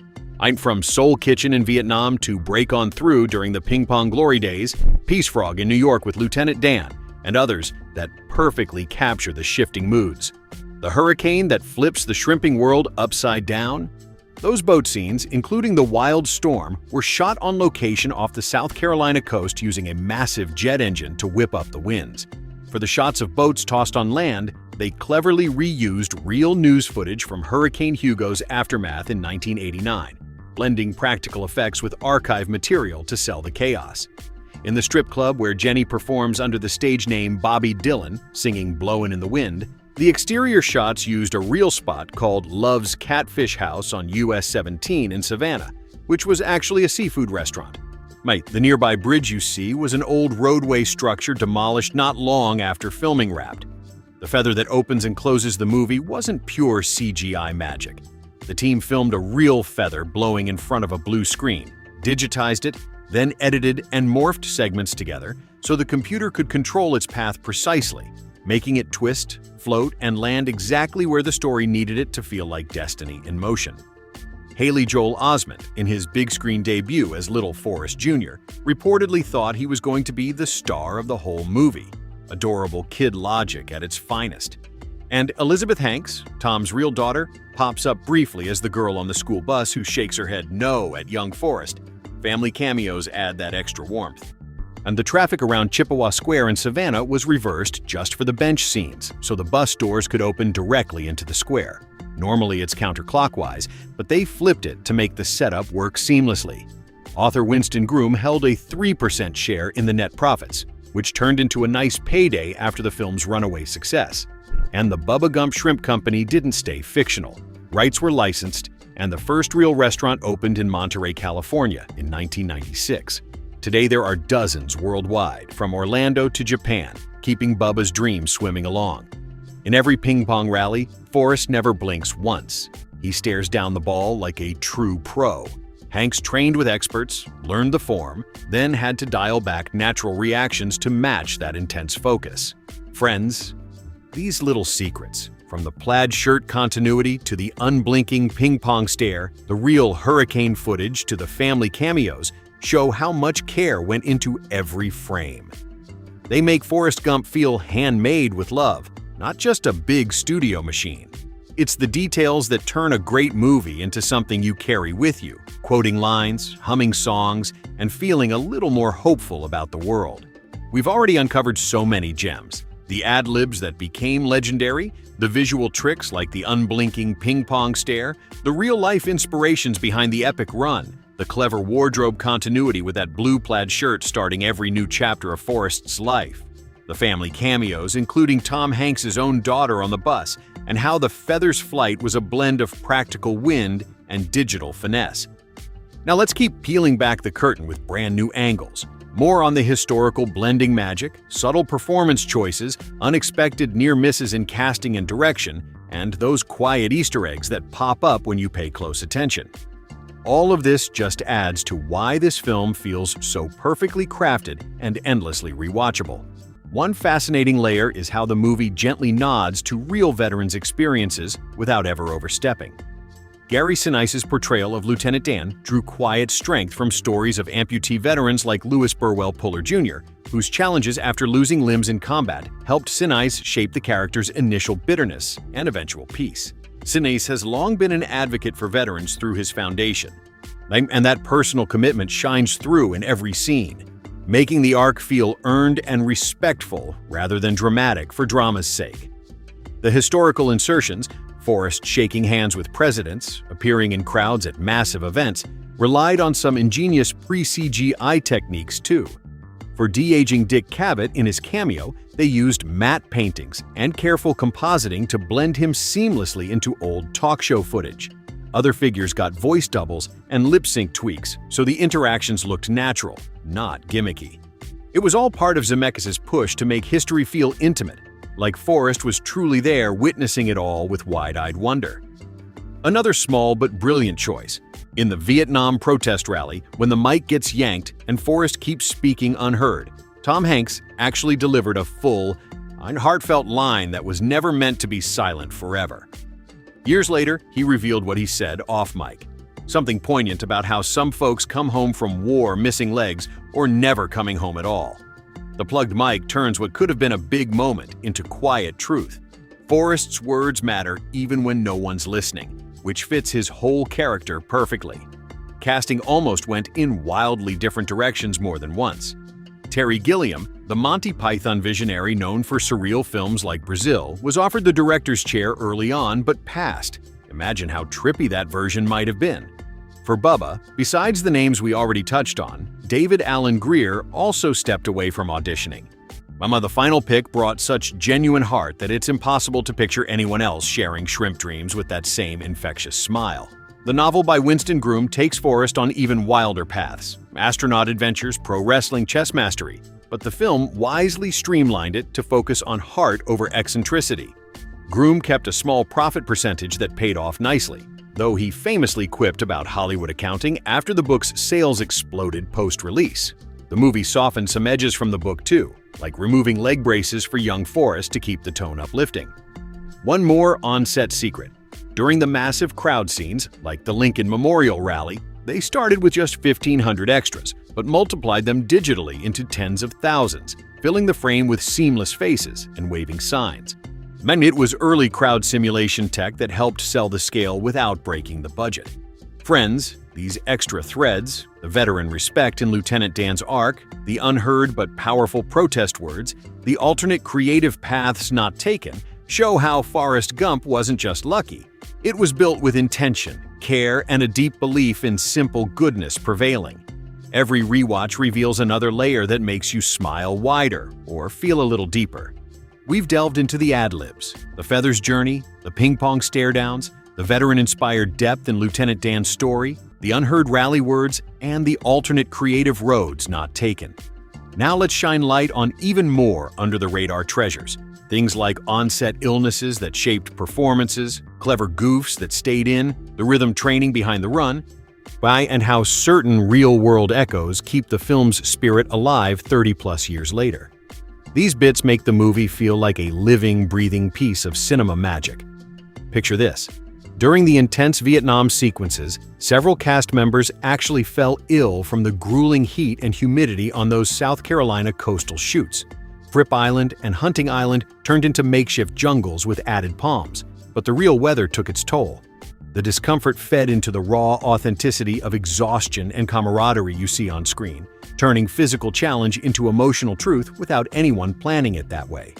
From Soul Kitchen in Vietnam to Break On Through during the Ping Pong Glory days, Peace Frog in New York with Lieutenant Dan, and others that perfectly capture the shifting moods. The hurricane that flips the shrimping world upside down. Those boat scenes, including the wild storm, were shot on location off the South Carolina coast using a massive jet engine to whip up the winds. For the shots of boats tossed on land, they cleverly reused real news footage from Hurricane Hugo's aftermath in 1989, blending practical effects with archive material to sell the chaos. In the strip club where Jenny performs under the stage name Bobby Dylan, singing Blowin' in the Wind, the exterior shots used a real spot called Love's Catfish House on US 17 in Savannah, which was actually a seafood restaurant. The nearby bridge you see was an old roadway structure demolished not long after filming wrapped. The feather that opens and closes the movie wasn't pure CGI magic. The team filmed a real feather blowing in front of a blue screen, digitized it, then edited and morphed segments together so the computer could control its path precisely, making it twist, float, and land exactly where the story needed it to feel like destiny in motion. Haley Joel Osment, in his big-screen debut as Little Forrest Jr., reportedly thought he was going to be the star of the whole movie. Adorable kid logic at its finest. And Elizabeth Hanks, Tom's real daughter, pops up briefly as the girl on the school bus who shakes her head no at young Forrest. Family cameos add that extra warmth. And the traffic around Chippewa Square in Savannah was reversed just for the bench scenes, so the bus doors could open directly into the square. Normally it's counterclockwise, but they flipped it to make the setup work seamlessly. Author Winston Groom held a 3% share in the net profits, which turned into a nice payday after the film's runaway success. And the Bubba Gump Shrimp Company didn't stay fictional. Rights were licensed, and the first real restaurant opened in Monterey, California in 1996. Today there are dozens worldwide, from Orlando to Japan, keeping Bubba's dream swimming along. In every ping-pong rally, Forrest never blinks once. He stares down the ball like a true pro. Hanks trained with experts, learned the form, then had to dial back natural reactions to match that intense focus. Friends, these little secrets, from the plaid shirt continuity to the unblinking ping-pong stare, the real hurricane footage to the family cameos, show how much care went into every frame. They make Forrest Gump feel handmade with love, not just a big studio machine. It's the details that turn a great movie into something you carry with you, quoting lines, humming songs, and feeling a little more hopeful about the world. We've already uncovered so many gems. The ad-libs that became legendary, the visual tricks like the unblinking ping-pong stare, the real-life inspirations behind the epic run, the clever wardrobe continuity with that blue plaid shirt starting every new chapter of Forrest's life, the family cameos including Tom Hanks' own daughter on the bus, and how the feather's flight was a blend of practical wind and digital finesse. Now let's keep peeling back the curtain with brand new angles. More on the historical blending magic, subtle performance choices, unexpected near misses in casting and direction, and those quiet Easter eggs that pop up when you pay close attention. All of this just adds to why this film feels so perfectly crafted and endlessly rewatchable. One fascinating layer is how the movie gently nods to real veterans' experiences without ever overstepping. Gary Sinise's portrayal of Lieutenant Dan drew quiet strength from stories of amputee veterans like Louis Burwell Puller Jr., whose challenges after losing limbs in combat helped Sinise shape the character's initial bitterness and eventual peace. Sinise has long been an advocate for veterans through his foundation, and that personal commitment shines through in every scene, making the arc feel earned and respectful rather than dramatic for drama's sake. The historical insertions, Forrest shaking hands with presidents, appearing in crowds at massive events, relied on some ingenious pre-CGI techniques too. For de-aging Dick Cavett in his cameo, they used matte paintings and careful compositing to blend him seamlessly into old talk show footage. Other figures got voice doubles and lip-sync tweaks, so the interactions looked natural, not gimmicky. It was all part of Zemeckis' push to make history feel intimate, like Forrest was truly there witnessing it all with wide-eyed wonder. Another small but brilliant choice. In the Vietnam protest rally, when the mic gets yanked and Forrest keeps speaking unheard, Tom Hanks actually delivered a full and heartfelt line that was never meant to be silent forever. Years later, he revealed what he said off-mic, something poignant about how some folks come home from war missing legs or never coming home at all. The plugged mic turns what could have been a big moment into quiet truth. Forrest's words matter even when no one's listening, which fits his whole character perfectly. Casting almost went in wildly different directions more than once. Terry Gilliam, the Monty Python visionary known for surreal films like Brazil, was offered the director's chair early on but passed. Imagine how trippy that version might have been. For Bubba, besides the names we already touched on, David Alan Grier also stepped away from auditioning. The final pick brought such genuine heart that it's impossible to picture anyone else sharing shrimp dreams with that same infectious smile. The novel by Winston Groom takes Forrest on even wilder paths, astronaut adventures, pro wrestling, chess mastery, but the film wisely streamlined it to focus on heart over eccentricity. Groom kept a small profit percentage that paid off nicely, though he famously quipped about Hollywood accounting after the book's sales exploded post-release. The movie softened some edges from the book too, like removing leg braces for young Forrest to keep the tone uplifting. One more on-set secret. During the massive crowd scenes, like the Lincoln Memorial Rally, they started with just 1,500 extras, but multiplied them digitally into tens of thousands, filling the frame with seamless faces and waving signs. It was early crowd simulation tech that helped sell the scale without breaking the budget. Friends, these extra threads, the veteran respect in Lieutenant Dan's arc, the unheard but powerful protest words, the alternate creative paths not taken, show how Forrest Gump wasn't just lucky. It was built with intention, care, and a deep belief in simple goodness prevailing. Every rewatch reveals another layer that makes you smile wider or feel a little deeper. We've delved into the ad-libs, the Feathers journey, the ping-pong stare-downs, the veteran-inspired depth in Lieutenant Dan's story, the unheard rally words, and the alternate creative roads not taken. Now let's shine light on even more under-the-radar treasures. Things like on-set illnesses that shaped performances, clever goofs that stayed in, the rhythm training behind the run, and how certain real-world echoes keep the film's spirit alive 30-plus years later. These bits make the movie feel like a living, breathing piece of cinema magic. Picture this. During the intense Vietnam sequences, several cast members actually fell ill from the grueling heat and humidity on those South Carolina coastal shoots. Fripp Island and Hunting Island turned into makeshift jungles with added palms, but the real weather took its toll. The discomfort fed into the raw authenticity of exhaustion and camaraderie you see on screen, turning physical challenge into emotional truth without anyone planning it that way.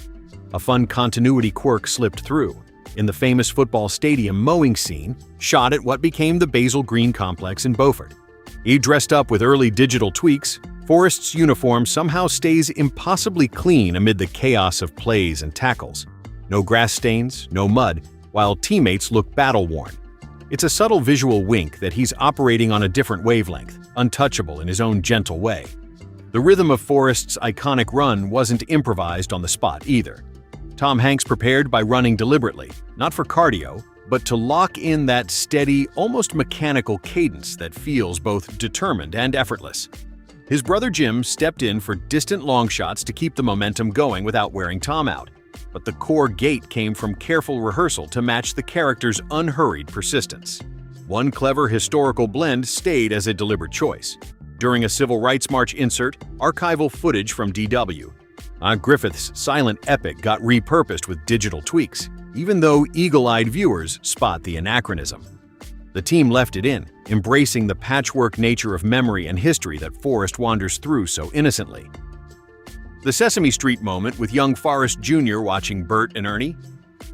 A fun continuity quirk slipped through. In the famous football stadium mowing scene, shot at what became the Basil Green Complex in Beaufort. Dressed up with early digital tweaks, Forrest's uniform somehow stays impossibly clean amid the chaos of plays and tackles. No grass stains, no mud, while teammates look battle-worn. It's a subtle visual wink that he's operating on a different wavelength, untouchable in his own gentle way. The rhythm of Forrest's iconic run wasn't improvised on the spot either. Tom Hanks prepared by running deliberately, not for cardio, but to lock in that steady, almost mechanical cadence that feels both determined and effortless. His brother Jim stepped in for distant long shots to keep the momentum going without wearing Tom out, but the core gait came from careful rehearsal to match the character's unhurried persistence. One clever historical blend stayed as a deliberate choice. During a Civil Rights March insert, archival footage from DW, Griffith's silent epic got repurposed with digital tweaks, even though eagle-eyed viewers spot the anachronism. The team left it in, embracing the patchwork nature of memory and history that Forrest wanders through so innocently. The Sesame Street moment with young Forrest Jr. watching Bert and Ernie?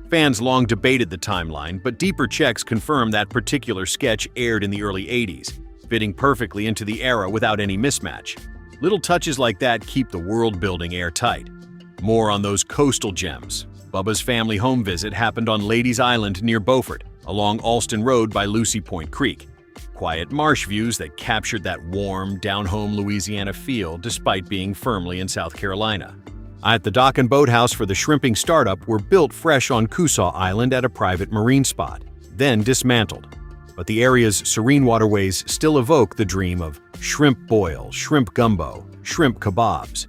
Fans long debated the timeline, but deeper checks confirm that particular sketch aired in the early 80s, fitting perfectly into the era without any mismatch. Little touches like that keep the world-building airtight. More on those coastal gems. Bubba's family home visit happened on Ladies Island near Beaufort, along Alston Road by Lucy Point Creek. Quiet marsh views that captured that warm, down-home Louisiana feel despite being firmly in South Carolina. At the dock and boathouse for the shrimping startup were built fresh on Coosaw Island at a private marine spot, then dismantled. But the area's serene waterways still evoke the dream of shrimp boil, shrimp gumbo, shrimp kebabs.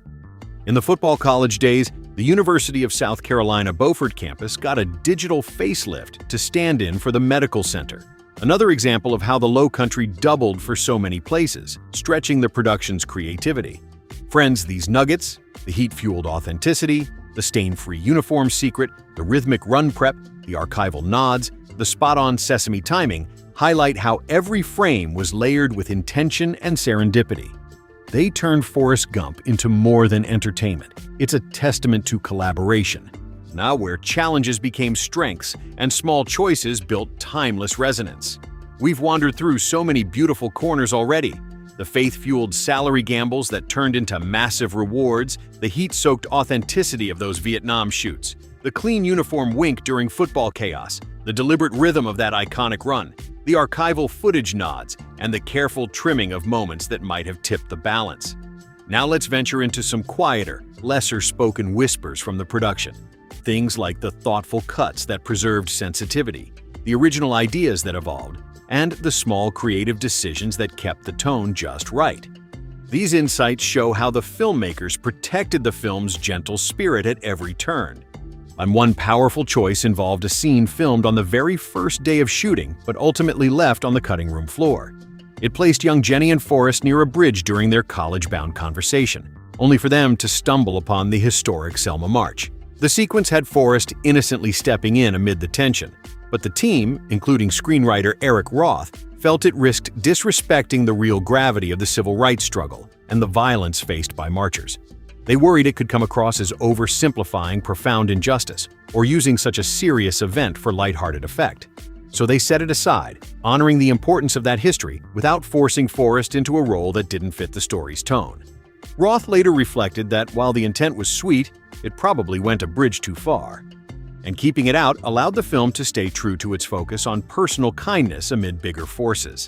In the football college days, the University of South Carolina Beaufort campus got a digital facelift to stand in for the medical center. Another example of how the Lowcountry doubled for so many places, stretching the production's creativity. Friends, these nuggets, the heat-fueled authenticity, the stain-free uniform secret, the rhythmic run prep, the archival nods, the spot-on Sesame timing, highlight how every frame was layered with intention and serendipity. They turned Forrest Gump into more than entertainment. It's a testament to collaboration. Now where challenges became strengths and small choices built timeless resonance. We've wandered through so many beautiful corners already. The faith-fueled salary gambles that turned into massive rewards, the heat-soaked authenticity of those Vietnam shoots, the clean uniform wink during football chaos, the deliberate rhythm of that iconic run, the archival footage nods, and the careful trimming of moments that might have tipped the balance. Now let's venture into some quieter, lesser-spoken whispers from the production. Things like the thoughtful cuts that preserved sensitivity, the original ideas that evolved, and the small creative decisions that kept the tone just right. These insights show how the filmmakers protected the film's gentle spirit at every turn. And one powerful choice involved a scene filmed on the very first day of shooting, but ultimately left on the cutting room floor. It placed young Jenny and Forrest near a bridge during their college-bound conversation, only for them to stumble upon the historic Selma March. The sequence had Forrest innocently stepping in amid the tension, but the team, including screenwriter Eric Roth, felt it risked disrespecting the real gravity of the civil rights struggle and the violence faced by marchers. They worried it could come across as oversimplifying profound injustice or using such a serious event for lighthearted effect. So they set it aside, honoring the importance of that history without forcing Forrest into a role that didn't fit the story's tone. Roth later reflected that while the intent was sweet, it probably went a bridge too far. And keeping it out allowed the film to stay true to its focus on personal kindness amid bigger forces.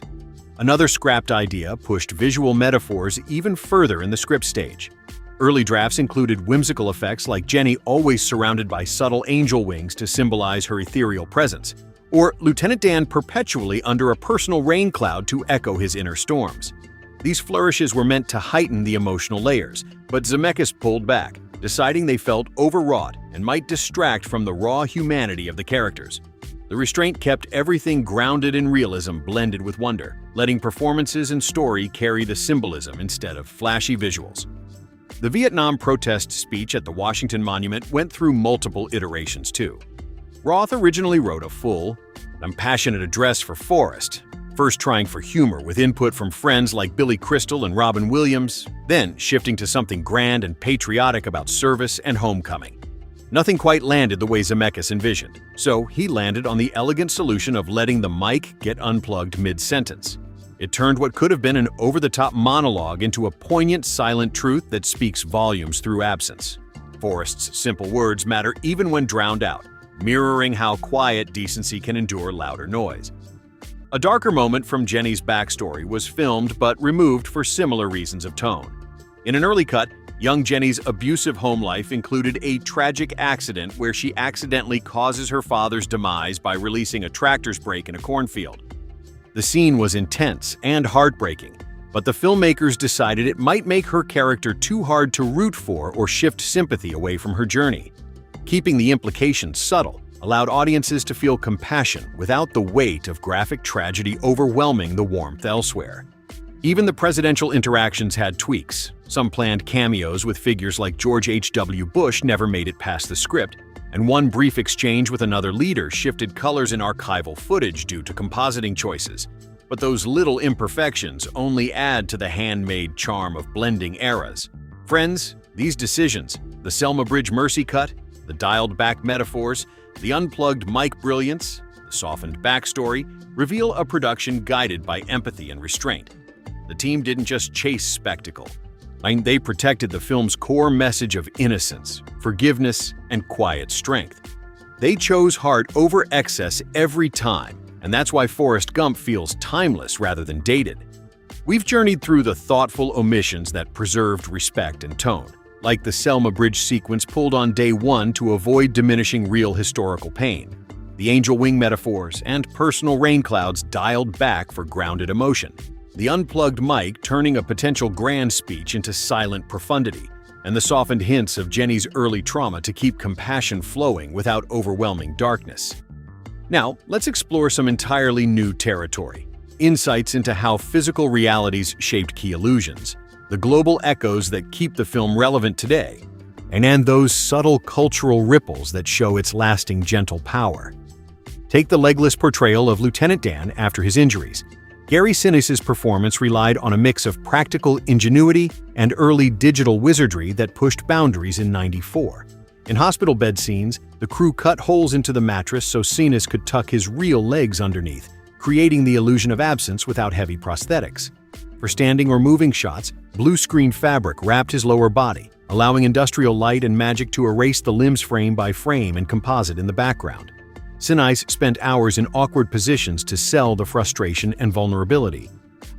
Another scrapped idea pushed visual metaphors even further in the script stage. Early drafts included whimsical effects like Jenny always surrounded by subtle angel wings to symbolize her ethereal presence, or Lieutenant Dan perpetually under a personal rain cloud to echo his inner storms. These flourishes were meant to heighten the emotional layers, but Zemeckis pulled back, deciding they felt overwrought and might distract from the raw humanity of the characters. The restraint kept everything grounded in realism blended with wonder, letting performances and story carry the symbolism instead of flashy visuals. The Vietnam protest speech at the Washington Monument went through multiple iterations too. Roth originally wrote a full, impassioned address for Forrest, first trying for humor with input from friends like Billy Crystal and Robin Williams, then shifting to something grand and patriotic about service and homecoming. Nothing quite landed the way Zemeckis envisioned, so he landed on the elegant solution of letting the mic get unplugged mid-sentence. It turned what could have been an over-the-top monologue into a poignant silent truth that speaks volumes through absence. Forrest's simple words matter even when drowned out, mirroring how quiet decency can endure louder noise. A darker moment from Jenny's backstory was filmed but removed for similar reasons of tone. In an early cut, young Jenny's abusive home life included a tragic accident where she accidentally causes her father's demise by releasing a tractor's brake in a cornfield. The scene was intense and heartbreaking, but the filmmakers decided it might make her character too hard to root for or shift sympathy away from her journey. Keeping the implications subtle allowed audiences to feel compassion without the weight of graphic tragedy overwhelming the warmth elsewhere. Even the presidential interactions had tweaks. Some planned cameos with figures like George H.W. Bush never made it past the script, and one brief exchange with another leader shifted colors in archival footage due to compositing choices. But those little imperfections only add to the handmade charm of blending eras. Friends, these decisions, the Selma Bridge Mercy cut, the dialed-back metaphors, the unplugged mic brilliance, the softened backstory, reveal a production guided by empathy and restraint. The team didn't just chase spectacle. They protected the film's core message of innocence, forgiveness, and quiet strength. They chose heart over excess every time, and that's why Forrest Gump feels timeless rather than dated. We've journeyed through the thoughtful omissions that preserved respect and tone, like the Selma Bridge sequence pulled on day one to avoid diminishing real historical pain, the angel wing metaphors, and personal rain clouds dialed back for grounded emotion, the unplugged mic turning a potential grand speech into silent profundity, and the softened hints of Jenny's early trauma to keep compassion flowing without overwhelming darkness. Now, let's explore some entirely new territory, insights into how physical realities shaped key illusions, the global echoes that keep the film relevant today, and those subtle cultural ripples that show its lasting gentle power. Take the legless portrayal of Lieutenant Dan after his injuries. Gary Sinise's performance relied on a mix of practical ingenuity and early digital wizardry that pushed boundaries in '94. In hospital bed scenes, the crew cut holes into the mattress so Sinise could tuck his real legs underneath, creating the illusion of absence without heavy prosthetics. For standing or moving shots, blue screen fabric wrapped his lower body, allowing industrial light and magic to erase the limbs frame by frame and composite in the background. Sinise spent hours in awkward positions to sell the frustration and vulnerability.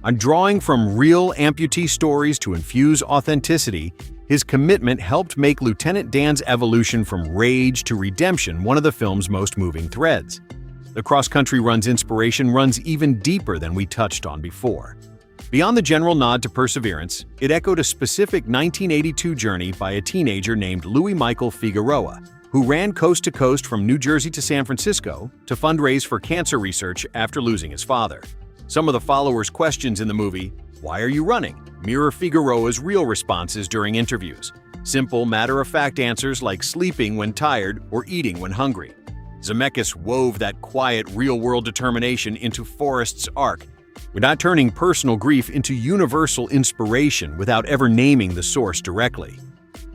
On drawing from real amputee stories to infuse authenticity, his commitment helped make Lieutenant Dan's evolution from rage to redemption one of the film's most moving threads. The cross-country run's inspiration runs even deeper than we touched on before. Beyond the general nod to perseverance, it echoed a specific 1982 journey by a teenager named Louis Michael Figueroa, who ran coast to coast from New Jersey to San Francisco to fundraise for cancer research after losing his father. Some of the followers' questions in the movie: why are you running? Mirror Figueroa's real responses during interviews. Simple, matter-of-fact answers like sleeping when tired or eating when hungry. Zemeckis wove that quiet, real-world determination into Forrest's arc. We're not turning personal grief into universal inspiration without ever naming the source directly.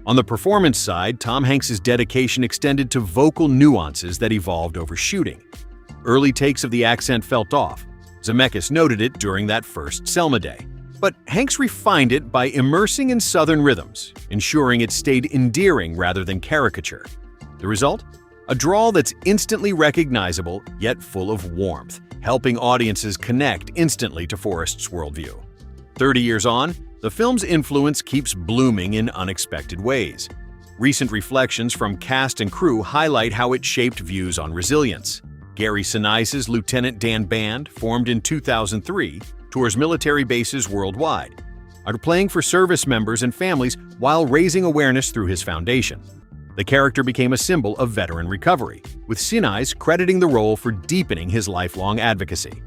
On the performance side, Tom Hanks's dedication extended to vocal nuances that evolved over shooting. Early takes of the accent felt off. Zemeckis noted it during that first Selma day. But Hanks refined it by immersing in Southern rhythms, ensuring it stayed endearing rather than caricature. The result? A drawl that's instantly recognizable, yet full of warmth, helping audiences connect instantly to Forrest's worldview. 30 years on, the film's influence keeps blooming in unexpected ways. Recent reflections from cast and crew highlight how it shaped views on resilience. Gary Sinise's Lieutenant Dan Band, formed in 2003, tours military bases worldwide, are playing for service members and families while raising awareness through his foundation. The character became a symbol of veteran recovery, with Sinise crediting the role for deepening his lifelong advocacy.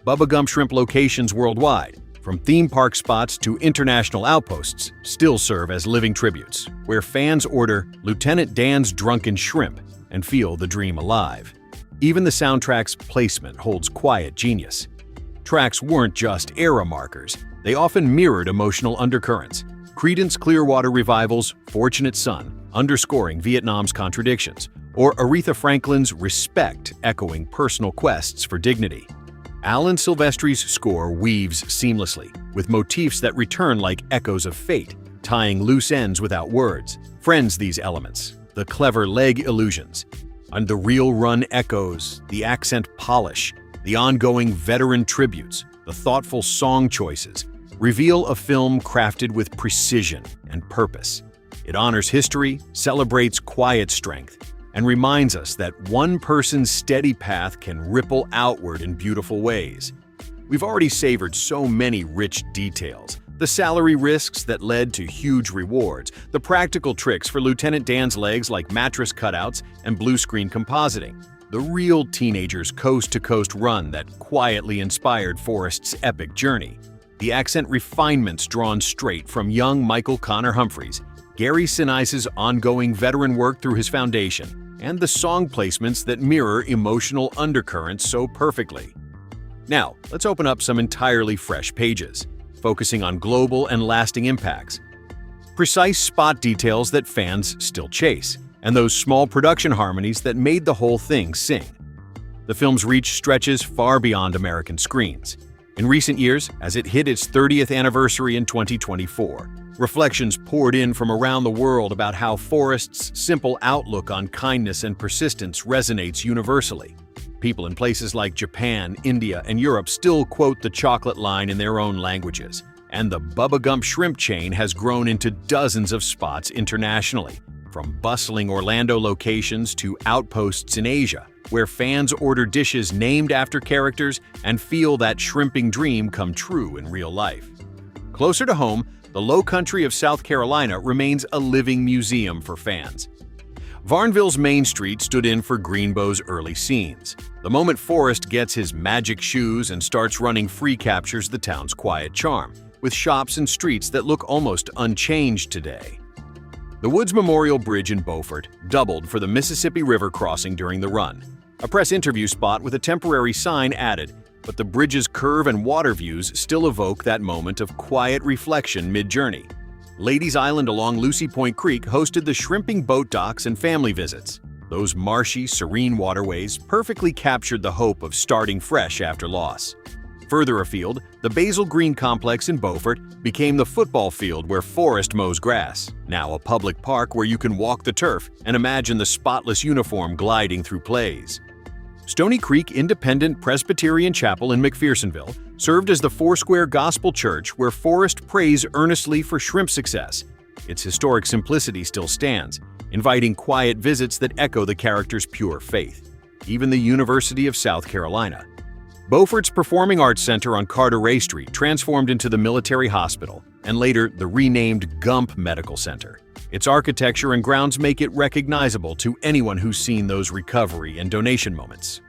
Bubba Gump shrimp locations worldwide, from theme park spots to international outposts, still serve as living tributes, where fans order Lieutenant Dan's Drunken Shrimp and feel the dream alive. Even the soundtrack's placement holds quiet genius. Tracks weren't just era markers, they often mirrored emotional undercurrents. Creedence Clearwater Revival's Fortunate Son, underscoring Vietnam's contradictions, or Aretha Franklin's Respect, echoing personal quests for dignity. Alan Silvestri's score weaves seamlessly, with motifs that return like echoes of fate, tying loose ends without words. Friends these elements, the clever leg illusions, and the real run echoes, the accent polish, the ongoing veteran tributes, the thoughtful song choices, reveal a film crafted with precision and purpose. It honors history, celebrates quiet strength, and reminds us that one person's steady path can ripple outward in beautiful ways. We've already savored so many rich details: the salary risks that led to huge rewards, the practical tricks for Lieutenant Dan's legs like mattress cutouts and blue screen compositing, the real teenager's coast-to-coast run that quietly inspired Forrest's epic journey, the accent refinements drawn straight from young Michael Connor Humphreys, Gary Sinise's ongoing veteran work through his foundation, and the song placements that mirror emotional undercurrents so perfectly. Now, let's open up some entirely fresh pages, focusing on global and lasting impacts. Precise spot details that fans still chase, and those small production harmonies that made the whole thing sing. The film's reach stretches far beyond American screens. In recent years, as it hit its 30th anniversary in 2024, reflections poured in from around the world about how Forrest's simple outlook on kindness and persistence resonates universally. People in places like Japan, India, and Europe still quote the chocolate line in their own languages, and the Bubba Gump shrimp chain has grown into dozens of spots internationally, from bustling Orlando locations to outposts in Asia, where fans order dishes named after characters and feel that shrimping dream come true in real life. Closer to home, the Low Country of South Carolina remains a living museum for fans. Varnville's Main Street stood in for Greenbow's early scenes. The moment Forrest gets his magic shoes and starts running free captures the town's quiet charm, with shops and streets that look almost unchanged today. The Woods Memorial Bridge in Beaufort doubled for the Mississippi River crossing during the run. A press interview spot with a temporary sign added, but the bridge's curve and water views still evoke that moment of quiet reflection mid-journey. Ladies Island along Lucy Point Creek hosted the shrimping boat docks and family visits. Those marshy, serene waterways perfectly captured the hope of starting fresh after loss. Further afield, the Basil Green Complex in Beaufort became the football field where Forrest mows grass, now a public park where you can walk the turf and imagine the spotless uniform gliding through plays. Stony Creek Independent Presbyterian Chapel in McPhersonville served as the Foursquare Gospel Church where Forrest prays earnestly for shrimp success. Its historic simplicity still stands, inviting quiet visits that echo the character's pure faith. Even the University of South Carolina. Beaufort's Performing Arts Center on Carteret Street transformed into the military hospital, and later the renamed Gump Medical Center. Its architecture and grounds make it recognizable to anyone who's seen those recovery and donation moments.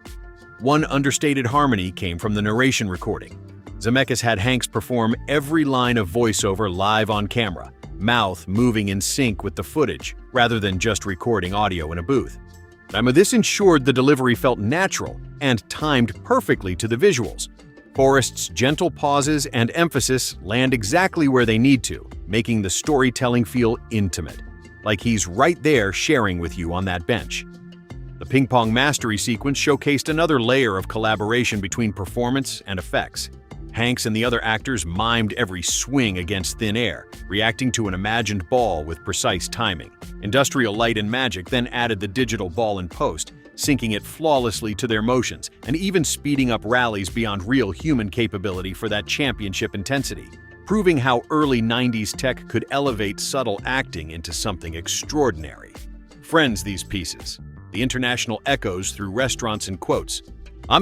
One understated harmony came from the narration recording. Zemeckis had Hanks perform every line of voiceover live on camera, mouth moving in sync with the footage, rather than just recording audio in a booth. This ensured the delivery felt natural and timed perfectly to the visuals. Forrest's gentle pauses and emphasis land exactly where they need to, making the storytelling feel intimate, like he's right there sharing with you on that bench. The ping pong mastery sequence showcased another layer of collaboration between performance and effects. Hanks and the other actors mimed every swing against thin air, reacting to an imagined ball with precise timing. Industrial Light and Magic then added the digital ball in post, syncing it flawlessly to their motions and even speeding up rallies beyond real human capability for that championship intensity, proving how early 90s tech could elevate subtle acting into something extraordinary. Friends, these pieces. The international echoes through restaurants and quotes.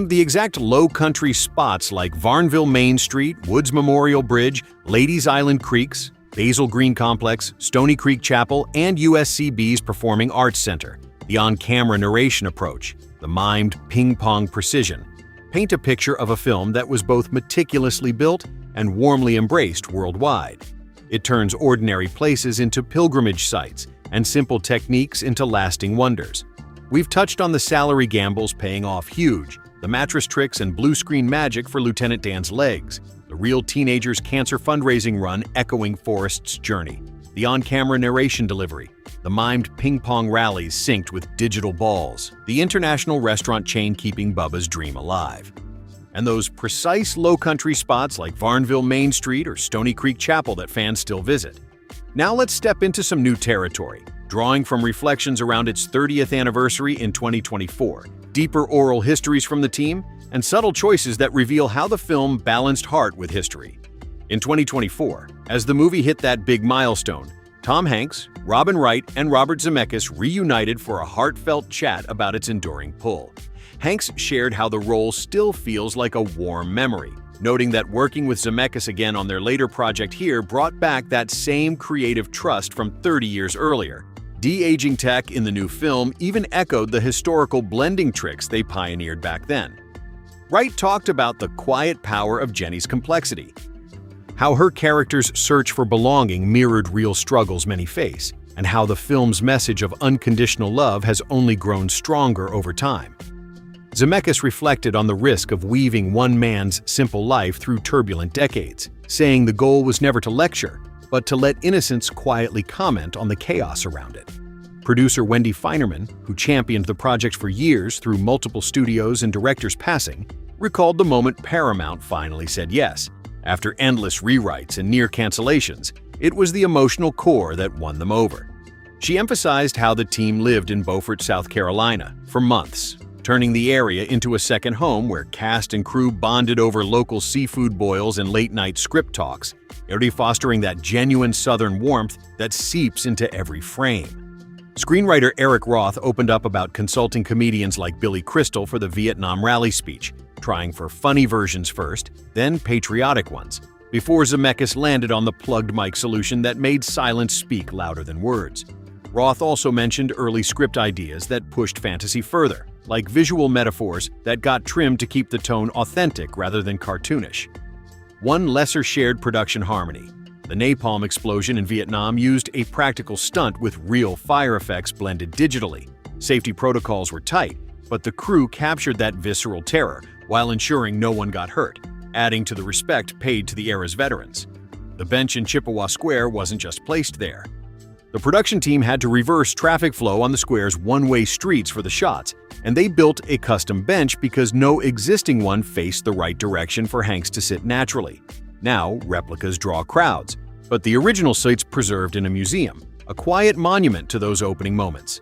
The exact low country spots like Varnville Main Street, Woods Memorial Bridge, Ladies Island Creeks, Basil Green Complex, Stony Creek Chapel, and USCB's Performing Arts Center. The on-camera narration approach, the mimed ping-pong precision, paint a picture of a film that was both meticulously built and warmly embraced worldwide. It turns ordinary places into pilgrimage sites and simple techniques into lasting wonders. We've touched on the salary gambles paying off huge, the mattress tricks and blue screen magic for Lieutenant Dan's legs, the real teenager's cancer fundraising run echoing Forrest's journey, the on-camera narration delivery, the mimed ping-pong rallies synced with digital balls, the international restaurant chain keeping Bubba's dream alive, and those precise low-country spots like Varnville Main Street or Stony Creek Chapel that fans still visit. Now let's step into some new territory, drawing from reflections around its 30th anniversary in 2024, deeper oral histories from the team, and subtle choices that reveal how the film balanced heart with history. In 2024, as the movie hit that big milestone, Tom Hanks, Robin Wright, and Robert Zemeckis reunited for a heartfelt chat about its enduring pull. Hanks shared how the role still feels like a warm memory, noting that working with Zemeckis again on their later project here brought back that same creative trust from 30 years earlier. De-aging tech in the new film even echoed the historical blending tricks they pioneered back then. Wright talked about the quiet power of Jenny's complexity, how her character's search for belonging mirrored real struggles many face, and how the film's message of unconditional love has only grown stronger over time. Zemeckis reflected on the risk of weaving one man's simple life through turbulent decades, saying the goal was never to lecture, but to let innocence quietly comment on the chaos around it. Producer Wendy Feinerman, who championed the project for years through multiple studios and directors passing, recalled the moment Paramount finally said yes. After endless rewrites and near cancellations, it was the emotional core that won them over. She emphasized how the team lived in Beaufort, South Carolina, for months, turning the area into a second home where cast and crew bonded over local seafood boils and late-night script talks, fostering that genuine Southern warmth that seeps into every frame. Screenwriter Eric Roth opened up about consulting comedians like Billy Crystal for the Vietnam rally speech, trying for funny versions first, then patriotic ones, before Zemeckis landed on the plugged mic solution that made silence speak louder than words. Roth also mentioned early script ideas that pushed fantasy further, like visual metaphors that got trimmed to keep the tone authentic rather than cartoonish. One lesser shared production harmony. The napalm explosion in Vietnam used a practical stunt with real fire effects blended digitally. Safety protocols were tight, but the crew captured that visceral terror while ensuring no one got hurt, adding to the respect paid to the era's veterans. The bench in Chippewa Square wasn't just placed there. The production team had to reverse traffic flow on the square's one-way streets for the shots, and they built a custom bench because no existing one faced the right direction for Hanks to sit naturally. Now, replicas draw crowds, but the original site's preserved in a museum, a quiet monument to those opening moments.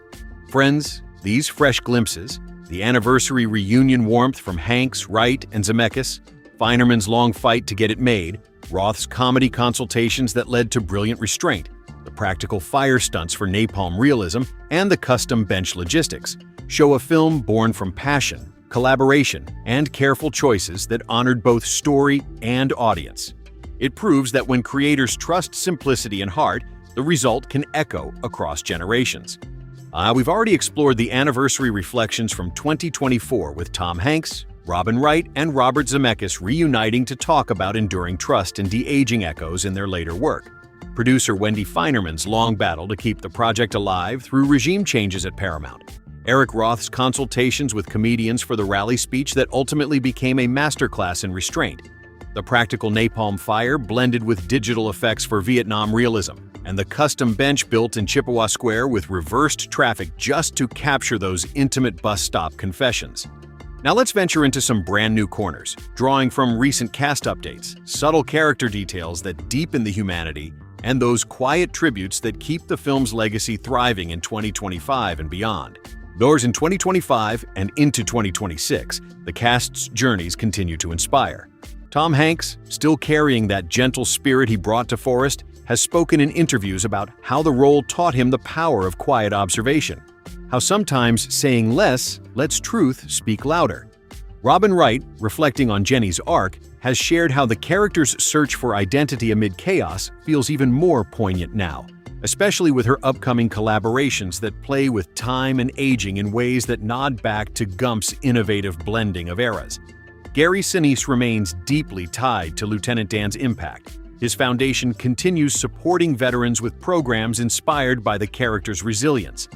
Friends, these fresh glimpses, the anniversary reunion warmth from Hanks, Wright, and Zemeckis, Feinerman's long fight to get it made, Roth's comedy consultations that led to brilliant restraint, the practical fire stunts for napalm realism, and the custom bench logistics, show a film born from passion, collaboration, and careful choices that honored both story and audience. It proves that when creators trust simplicity and heart, the result can echo across generations. We've already explored the anniversary reflections from 2024 with Tom Hanks, Robin Wright, and Robert Zemeckis reuniting to talk about enduring trust and de-aging echoes in their later work. Producer Wendy Feinerman's long battle to keep the project alive through regime changes at Paramount. Eric Roth's consultations with comedians for the rally speech that ultimately became a masterclass in restraint. The practical napalm fire blended with digital effects for Vietnam realism, and the custom bench built in Chippewa Square with reversed traffic just to capture those intimate bus stop confessions. Now let's venture into some brand new corners, drawing from recent cast updates, subtle character details that deepen the humanity, and those quiet tributes that keep the film's legacy thriving in 2025 and beyond. Doors in 2025 and into 2026, the cast's journeys continue to inspire. Tom Hanks, still carrying that gentle spirit he brought to Forrest, has spoken in interviews about how the role taught him the power of quiet observation, how sometimes saying less lets truth speak louder. Robin Wright, reflecting on Jenny's arc, has shared how the character's search for identity amid chaos feels even more poignant now, especially with her upcoming collaborations that play with time and aging in ways that nod back to Gump's innovative blending of eras. Gary Sinise remains deeply tied to Lieutenant Dan's impact. His foundation continues supporting veterans with programs inspired by the character's resilience.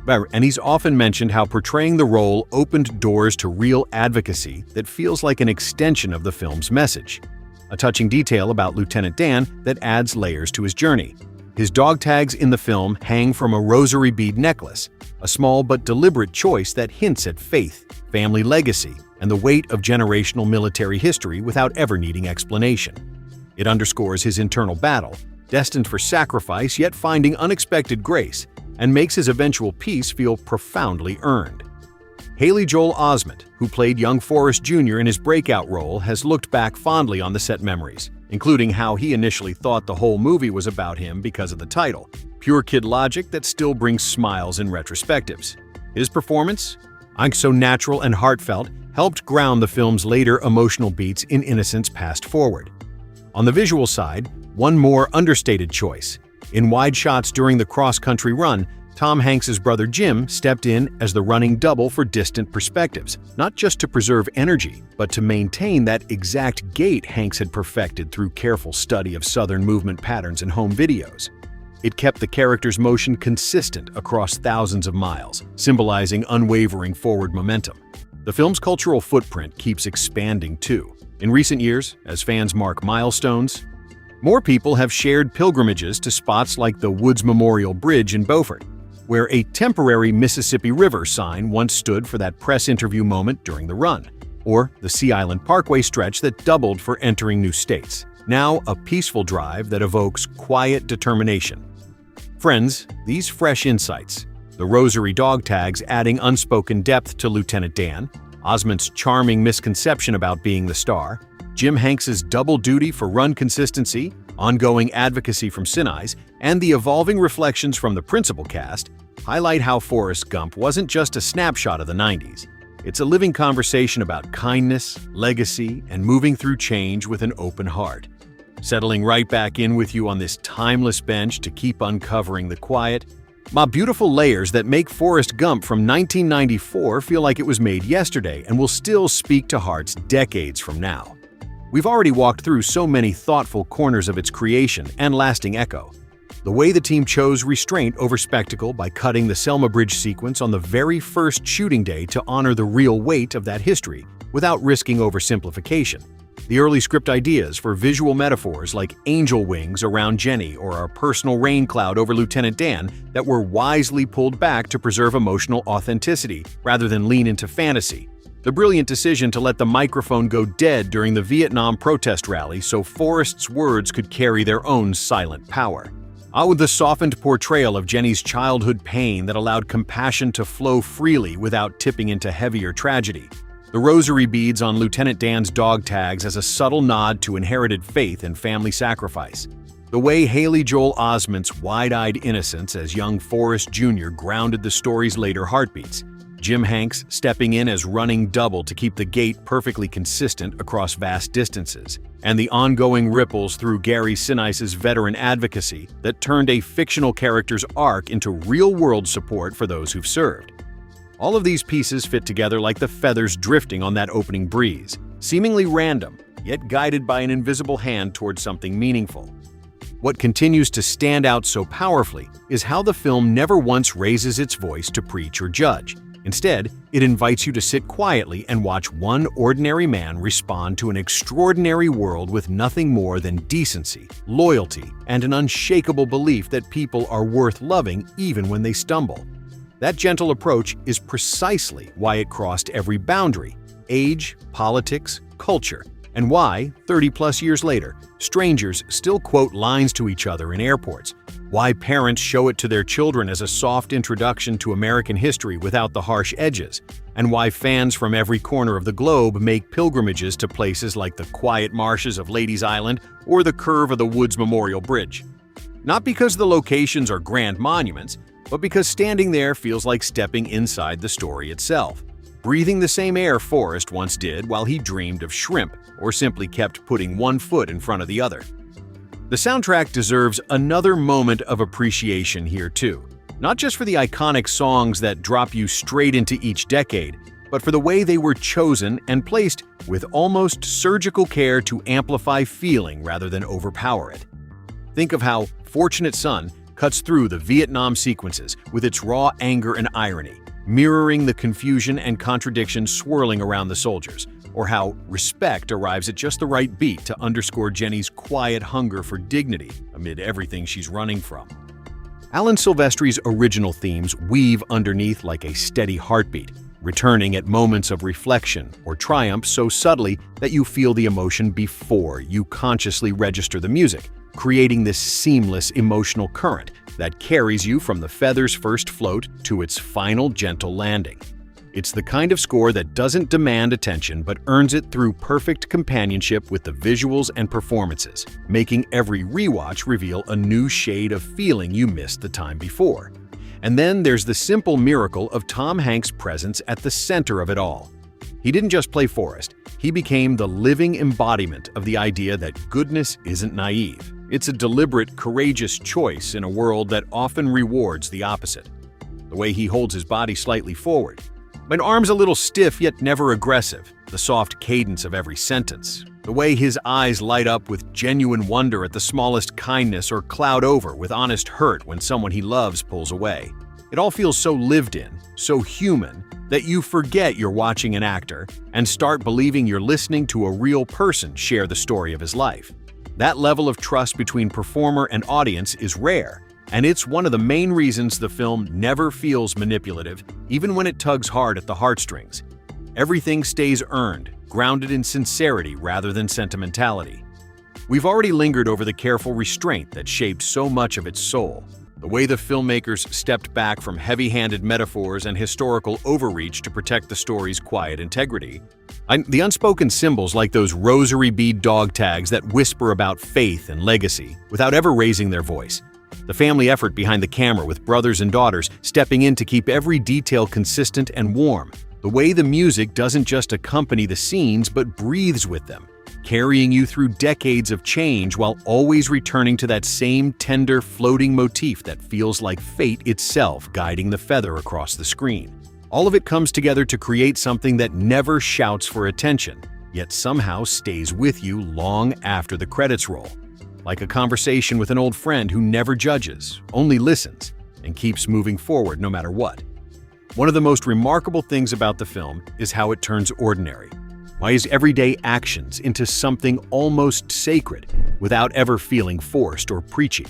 And he's often mentioned how portraying the role opened doors to real advocacy that feels like an extension of the film's message. A touching detail about Lieutenant Dan that adds layers to his journey. His dog tags in the film hang from a rosary bead necklace, a small but deliberate choice that hints at faith, family legacy, and the weight of generational military history without ever needing explanation. It underscores his internal battle, destined for sacrifice yet finding unexpected grace, and makes his eventual peace feel profoundly earned. Haley Joel Osment, who played young Forrest Jr. in his breakout role, has looked back fondly on the set memories, including how he initially thought the whole movie was about him because of the title, pure kid logic that still brings smiles in retrospectives. His performance, so natural and heartfelt, helped ground the film's later emotional beats in innocence passed forward. On the visual side, one more understated choice. In wide shots during the cross-country run, Tom Hanks's brother Jim stepped in as the running double for distant perspectives, not just to preserve energy, but to maintain that exact gait Hanks had perfected through careful study of Southern movement patterns and home videos. It kept the character's motion consistent across thousands of miles, symbolizing unwavering forward momentum. The film's cultural footprint keeps expanding too. In recent years, as fans mark milestones, more people have shared pilgrimages to spots like the Woods Memorial Bridge in Beaufort, where a temporary Mississippi River sign once stood for that press interview moment during the run, or the Sea Island Parkway stretch that doubled for entering new states, now a peaceful drive that evokes quiet determination. Friends, these fresh insights, the rosary dog tags adding unspoken depth to Lieutenant Dan, Osment's charming misconception about being the star, Jim Hanks's double duty for run consistency, ongoing advocacy from Sinise, and the evolving reflections from the principal cast highlight how Forrest Gump wasn't just a snapshot of the 90s. It's a living conversation about kindness, legacy, and moving through change with an open heart. Settling right back in with you on this timeless bench to keep uncovering the quiet, beautiful layers that make Forrest Gump from 1994 feel like it was made yesterday and will still speak to hearts decades from now. We've already walked through so many thoughtful corners of its creation and lasting echo. The way the team chose restraint over spectacle by cutting the Selma Bridge sequence on the very first shooting day to honor the real weight of that history without risking oversimplification. The early script ideas for visual metaphors like angel wings around Jenny or a personal rain cloud over Lieutenant Dan that were wisely pulled back to preserve emotional authenticity rather than lean into fantasy. The brilliant decision to let the microphone go dead during the Vietnam protest rally so Forrest's words could carry their own silent power. With the softened portrayal of Jenny's childhood pain that allowed compassion to flow freely without tipping into heavier tragedy. The rosary beads on Lieutenant Dan's dog tags as a subtle nod to inherited faith and family sacrifice. The way Haley Joel Osment's wide-eyed innocence as young Forrest Jr. grounded the story's later heartbeats. Jim Hanks stepping in as running double to keep the gait perfectly consistent across vast distances, and the ongoing ripples through Gary Sinise's veteran advocacy that turned a fictional character's arc into real-world support for those who've served. All of these pieces fit together like the feathers drifting on that opening breeze, seemingly random, yet guided by an invisible hand towards something meaningful. What continues to stand out so powerfully is how the film never once raises its voice to preach or judge. Instead, it invites you to sit quietly and watch one ordinary man respond to an extraordinary world with nothing more than decency, loyalty, and an unshakable belief that people are worth loving even when they stumble. That gentle approach is precisely why it crossed every boundary: age, politics, culture, and why, 30-plus years later, strangers still quote lines to each other in airports, why parents show it to their children as a soft introduction to American history without the harsh edges, and why fans from every corner of the globe make pilgrimages to places like the quiet marshes of Ladies Island or the curve of the Woods Memorial Bridge. Not because the locations are grand monuments, but because standing there feels like stepping inside the story itself, breathing the same air Forrest once did while he dreamed of shrimp or simply kept putting one foot in front of the other. The soundtrack deserves another moment of appreciation here too, not just for the iconic songs that drop you straight into each decade, but for the way they were chosen and placed with almost surgical care to amplify feeling rather than overpower it. Think of how Fortunate Son cuts through the Vietnam sequences with its raw anger and irony, mirroring the confusion and contradiction swirling around the soldiers, or how Respect arrives at just the right beat to underscore Jenny's quiet hunger for dignity amid everything she's running from. Alan Silvestri's original themes weave underneath like a steady heartbeat, returning at moments of reflection or triumph so subtly that you feel the emotion before you consciously register the music, creating this seamless emotional current that carries you from the feather's first float to its final gentle landing. It's the kind of score that doesn't demand attention but earns it through perfect companionship with the visuals and performances, making every rewatch reveal a new shade of feeling you missed the time before. And then there's the simple miracle of Tom Hanks' presence at the center of it all. He didn't just play Forrest, he became the living embodiment of the idea that goodness isn't naive. It's a deliberate, courageous choice in a world that often rewards the opposite. The way he holds his body slightly forward, an arms a little stiff yet never aggressive, the soft cadence of every sentence, the way his eyes light up with genuine wonder at the smallest kindness or cloud over with honest hurt when someone he loves pulls away. It all feels so lived in, so human, that you forget you're watching an actor and start believing you're listening to a real person share the story of his life. That level of trust between performer and audience is rare, and it's one of the main reasons the film never feels manipulative, even when it tugs hard at the heartstrings. Everything stays earned, grounded in sincerity rather than sentimentality. We've already lingered over the careful restraint that shaped so much of its soul. The way the filmmakers stepped back from heavy-handed metaphors and historical overreach to protect the story's quiet integrity. The unspoken symbols like those rosary bead dog tags that whisper about faith and legacy without ever raising their voice. The family effort behind the camera with brothers and daughters stepping in to keep every detail consistent and warm. The way the music doesn't just accompany the scenes but breathes with them, carrying you through decades of change while always returning to that same tender, floating motif that feels like fate itself guiding the feather across the screen. All of it comes together to create something that never shouts for attention, yet somehow stays with you long after the credits roll. Like a conversation with an old friend who never judges, only listens, and keeps moving forward no matter what. One of the most remarkable things about the film is how it turns ordinary. Why his everyday actions into something almost sacred without ever feeling forced or preachy.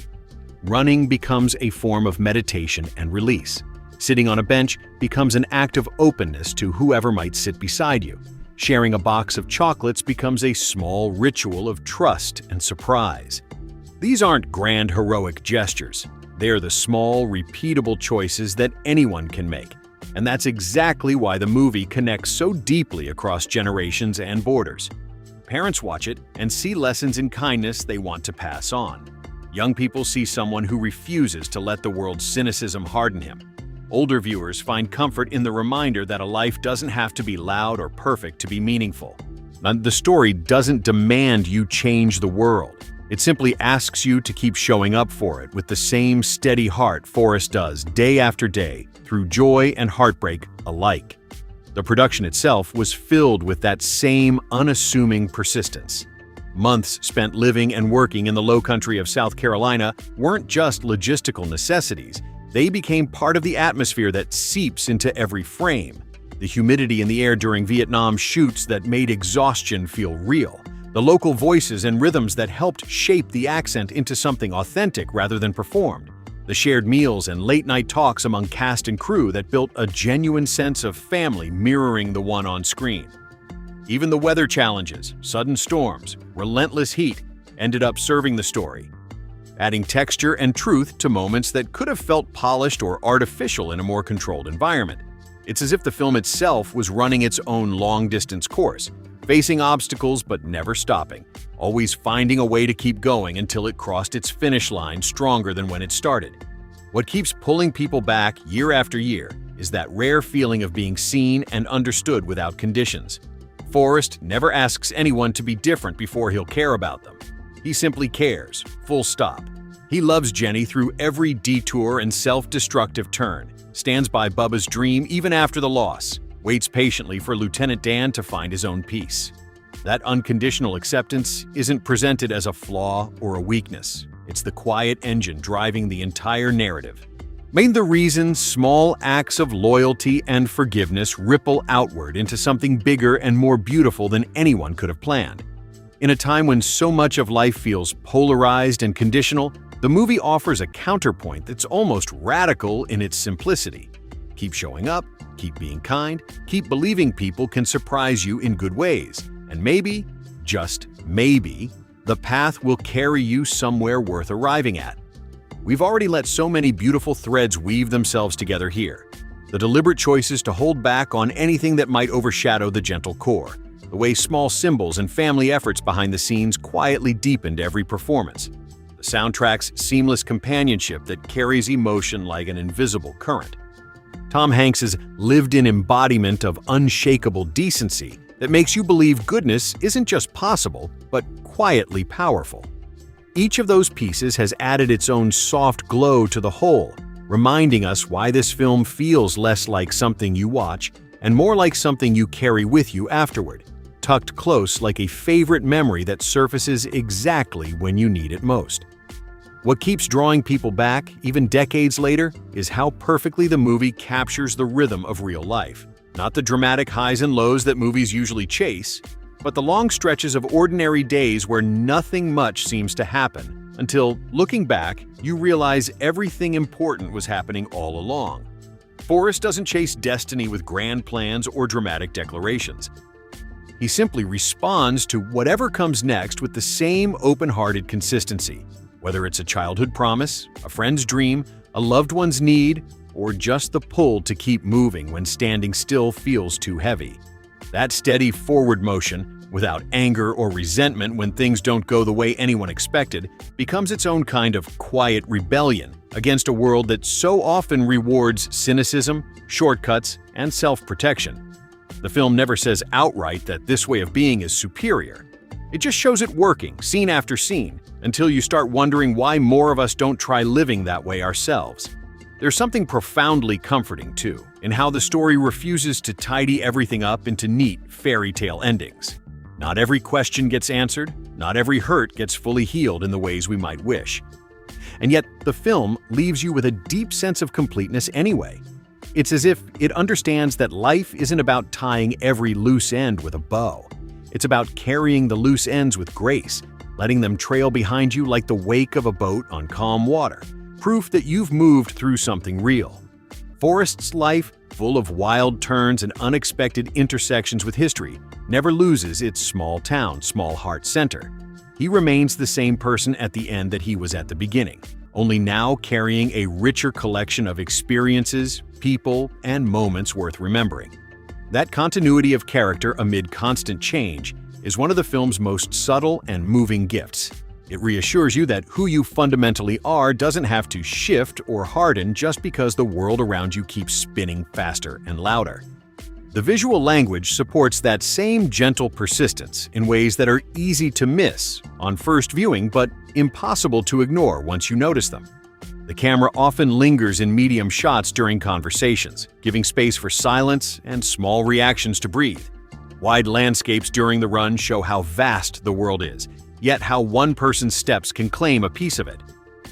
Running becomes a form of meditation and release. Sitting on a bench becomes an act of openness to whoever might sit beside you. Sharing a box of chocolates becomes a small ritual of trust and surprise. These aren't grand heroic gestures. They're the small, repeatable choices that anyone can make. And that's exactly why the movie connects so deeply across generations and borders. Parents watch it and see lessons in kindness they want to pass on. Young people see someone who refuses to let the world's cynicism harden him. Older viewers find comfort in the reminder that a life doesn't have to be loud or perfect to be meaningful. The story doesn't demand you change the world. It simply asks you to keep showing up for it with the same steady heart Forrest does day after day, through joy and heartbreak alike. The production itself was filled with that same unassuming persistence. Months spent living and working in the low country of South Carolina weren't just logistical necessities. They became part of the atmosphere that seeps into every frame. The humidity in the air during Vietnam shoots that made exhaustion feel real. The local voices and rhythms that helped shape the accent into something authentic rather than performed. The shared meals and late-night talks among cast and crew that built a genuine sense of family mirroring the one on screen. Even the weather challenges, sudden storms, relentless heat ended up serving the story, adding texture and truth to moments that could have felt polished or artificial in a more controlled environment. It's as if the film itself was running its own long-distance course, facing obstacles but never stopping, always finding a way to keep going until it crossed its finish line stronger than when it started. What keeps pulling people back year after year is that rare feeling of being seen and understood without conditions. Forrest never asks anyone to be different before he'll care about them. He simply cares, full stop. He loves Jenny through every detour and self-destructive turn, stands by Bubba's dream even after the loss, waits patiently for Lieutenant Dan to find his own peace. That unconditional acceptance isn't presented as a flaw or a weakness. It's the quiet engine driving the entire narrative. The reason small acts of loyalty and forgiveness ripple outward into something bigger and more beautiful than anyone could have planned. In a time when so much of life feels polarized and conditional, the movie offers a counterpoint that's almost radical in its simplicity. Keep showing up, keep being kind, keep believing people can surprise you in good ways, and maybe, just maybe, the path will carry you somewhere worth arriving at. We've already let so many beautiful threads weave themselves together here. The deliberate choices to hold back on anything that might overshadow the gentle core, the way small symbols and family efforts behind the scenes quietly deepened every performance, the soundtrack's seamless companionship that carries emotion like an invisible current, Tom Hanks's lived-in embodiment of unshakable decency that makes you believe goodness isn't just possible, but quietly powerful. Each of those pieces has added its own soft glow to the whole, reminding us why this film feels less like something you watch and more like something you carry with you afterward, tucked close like a favorite memory that surfaces exactly when you need it most. What keeps drawing people back, even decades later, is how perfectly the movie captures the rhythm of real life. Not the dramatic highs and lows that movies usually chase, but the long stretches of ordinary days where nothing much seems to happen, until, looking back, you realize everything important was happening all along. Forrest doesn't chase destiny with grand plans or dramatic declarations. He simply responds to whatever comes next with the same open-hearted consistency, whether it's a childhood promise, a friend's dream, a loved one's need, or just the pull to keep moving when standing still feels too heavy. That steady forward motion, without anger or resentment when things don't go the way anyone expected, becomes its own kind of quiet rebellion against a world that so often rewards cynicism, shortcuts, and self-protection. The film never says outright that this way of being is superior. It just shows it working, scene after scene, until you start wondering why more of us don't try living that way ourselves. There's something profoundly comforting, too, in how the story refuses to tidy everything up into neat fairy tale endings. Not every question gets answered, not every hurt gets fully healed in the ways we might wish. And yet, the film leaves you with a deep sense of completeness anyway. It's as if it understands that life isn't about tying every loose end with a bow. It's about carrying the loose ends with grace, letting them trail behind you like the wake of a boat on calm water, proof that you've moved through something real. Forrest's life, full of wild turns and unexpected intersections with history, never loses its small town, small heart center. He remains the same person at the end that he was at the beginning, only now carrying a richer collection of experiences, people, and moments worth remembering. That continuity of character amid constant change is one of the film's most subtle and moving gifts. It reassures you that who you fundamentally are doesn't have to shift or harden just because the world around you keeps spinning faster and louder. The visual language supports that same gentle persistence in ways that are easy to miss on first viewing but impossible to ignore once you notice them. The camera often lingers in medium shots during conversations, giving space for silence and small reactions to breathe. Wide landscapes during the run show how vast the world is, yet how one person's steps can claim a piece of it.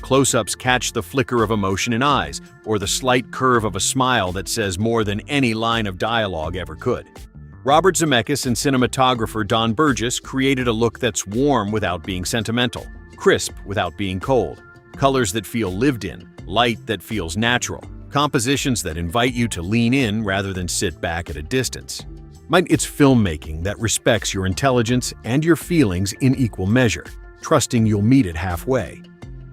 Close-ups catch the flicker of emotion in eyes, or the slight curve of a smile that says more than any line of dialogue ever could. Robert Zemeckis and cinematographer Don Burgess created a look that's warm without being sentimental, crisp without being cold, colors that feel lived in, light that feels natural, compositions that invite you to lean in rather than sit back at a distance. It's filmmaking that respects your intelligence and your feelings in equal measure, trusting you'll meet it halfway.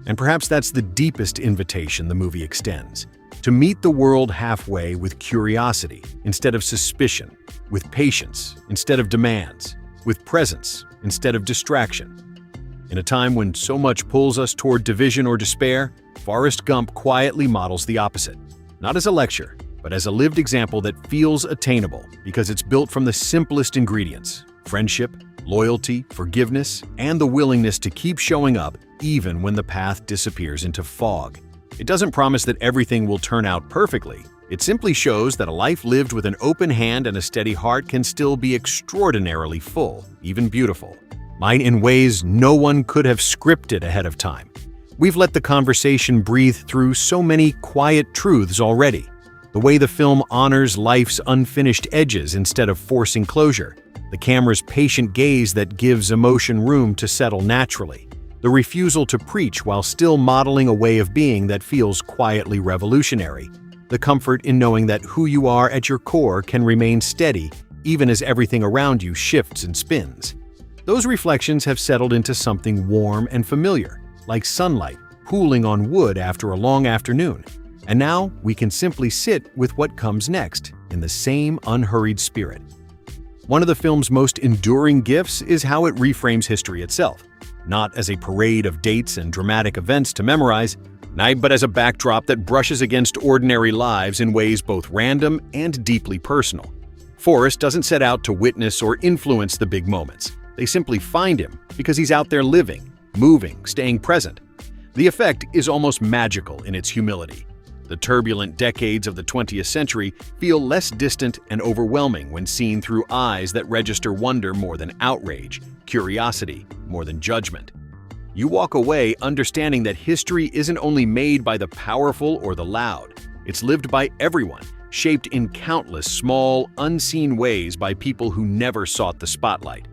And perhaps that's the deepest invitation the movie extends, to meet the world halfway with curiosity instead of suspicion, with patience instead of demands, with presence instead of distraction. In a time when so much pulls us toward division or despair, Forrest Gump quietly models the opposite, not as a lecture, but as a lived example that feels attainable because it's built from the simplest ingredients: friendship, loyalty, forgiveness, and the willingness to keep showing up even when the path disappears into fog. It doesn't promise that everything will turn out perfectly. It simply shows that a life lived with an open hand and a steady heart can still be extraordinarily full, even beautiful. Mine in ways no one could have scripted ahead of time. We've let the conversation breathe through so many quiet truths already. The way the film honors life's unfinished edges instead of forcing closure, the camera's patient gaze that gives emotion room to settle naturally, the refusal to preach while still modeling a way of being that feels quietly revolutionary, the comfort in knowing that who you are at your core can remain steady even as everything around you shifts and spins. Those reflections have settled into something warm and familiar, like sunlight pooling on wood after a long afternoon. And now we can simply sit with what comes next in the same unhurried spirit. One of the film's most enduring gifts is how it reframes history itself, not as a parade of dates and dramatic events to memorize, but as a backdrop that brushes against ordinary lives in ways both random and deeply personal. Forrest doesn't set out to witness or influence the big moments. They simply find him because he's out there living, moving, staying present. The effect is almost magical in its humility. The turbulent decades of the 20th century feel less distant and overwhelming when seen through eyes that register wonder more than outrage, curiosity more than judgment. You walk away understanding that history isn't only made by the powerful or the loud, it's lived by everyone, shaped in countless small, unseen ways by people who never sought the spotlight.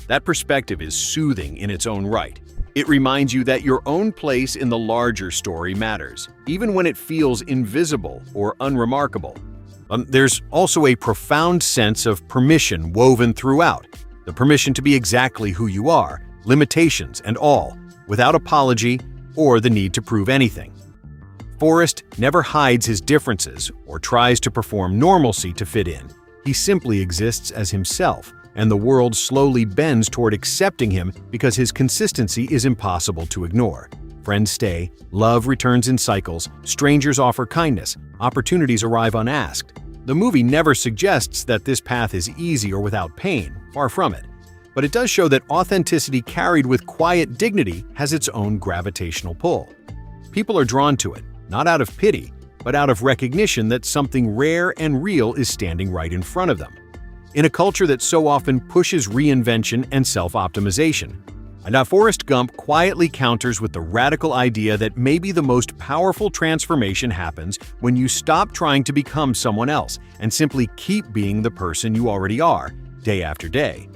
That perspective is soothing in its own right. It reminds you that your own place in the larger story matters, even when it feels invisible or unremarkable. There's also a profound sense of permission woven throughout, the permission to be exactly who you are, limitations and all, without apology or the need to prove anything. Forrest never hides his differences or tries to perform normalcy to fit in. He simply exists as himself, and the world slowly bends toward accepting him because his consistency is impossible to ignore. Friends stay, love returns in cycles, strangers offer kindness, opportunities arrive unasked. The movie never suggests that this path is easy or without pain, far from it. But it does show that authenticity carried with quiet dignity has its own gravitational pull. People are drawn to it, not out of pity, but out of recognition that something rare and real is standing right in front of them. In a culture that so often pushes reinvention and self-optimization, Forrest Gump quietly counters with the radical idea that maybe the most powerful transformation happens when you stop trying to become someone else and simply keep being the person you already are, day after day.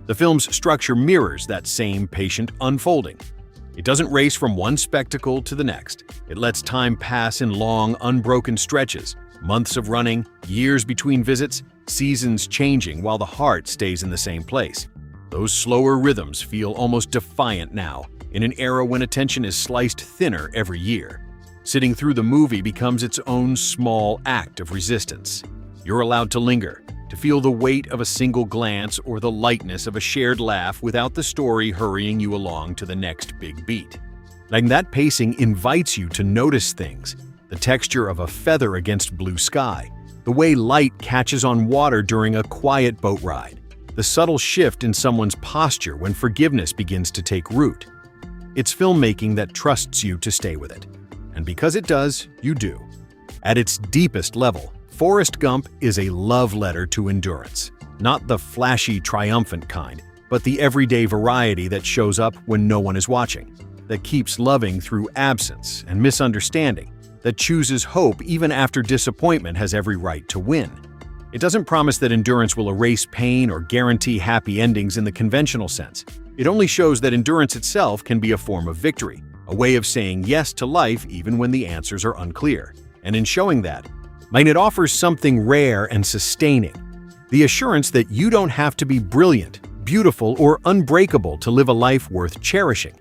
The film's structure mirrors that same patient unfolding. It doesn't race from one spectacle to the next. It lets time pass in long, unbroken stretches, months of running, years between visits, seasons changing while the heart stays in the same place. Those slower rhythms feel almost defiant now, in an era when attention is sliced thinner every year. Sitting through the movie becomes its own small act of resistance. You're allowed to linger, to to feel the weight of a single glance or the lightness of a shared laugh without the story hurrying you along to the next big beat. And that pacing invites you to notice things: the texture of a feather against blue sky, the way light catches on water during a quiet boat ride, the subtle shift in someone's posture when forgiveness begins to take root. It's filmmaking that trusts you to stay with it. And because it does, you do. At its deepest level, Forrest Gump is a love letter to endurance. Not the flashy, triumphant kind, but the everyday variety that shows up when no one is watching, that keeps loving through absence and misunderstanding, that chooses hope even after disappointment has every right to win. It doesn't promise that endurance will erase pain or guarantee happy endings in the conventional sense. It only shows that endurance itself can be a form of victory, a way of saying yes to life even when the answers are unclear. And in showing that, it offers something rare and sustaining: the assurance that you don't have to be brilliant, beautiful, or unbreakable to live a life worth cherishing.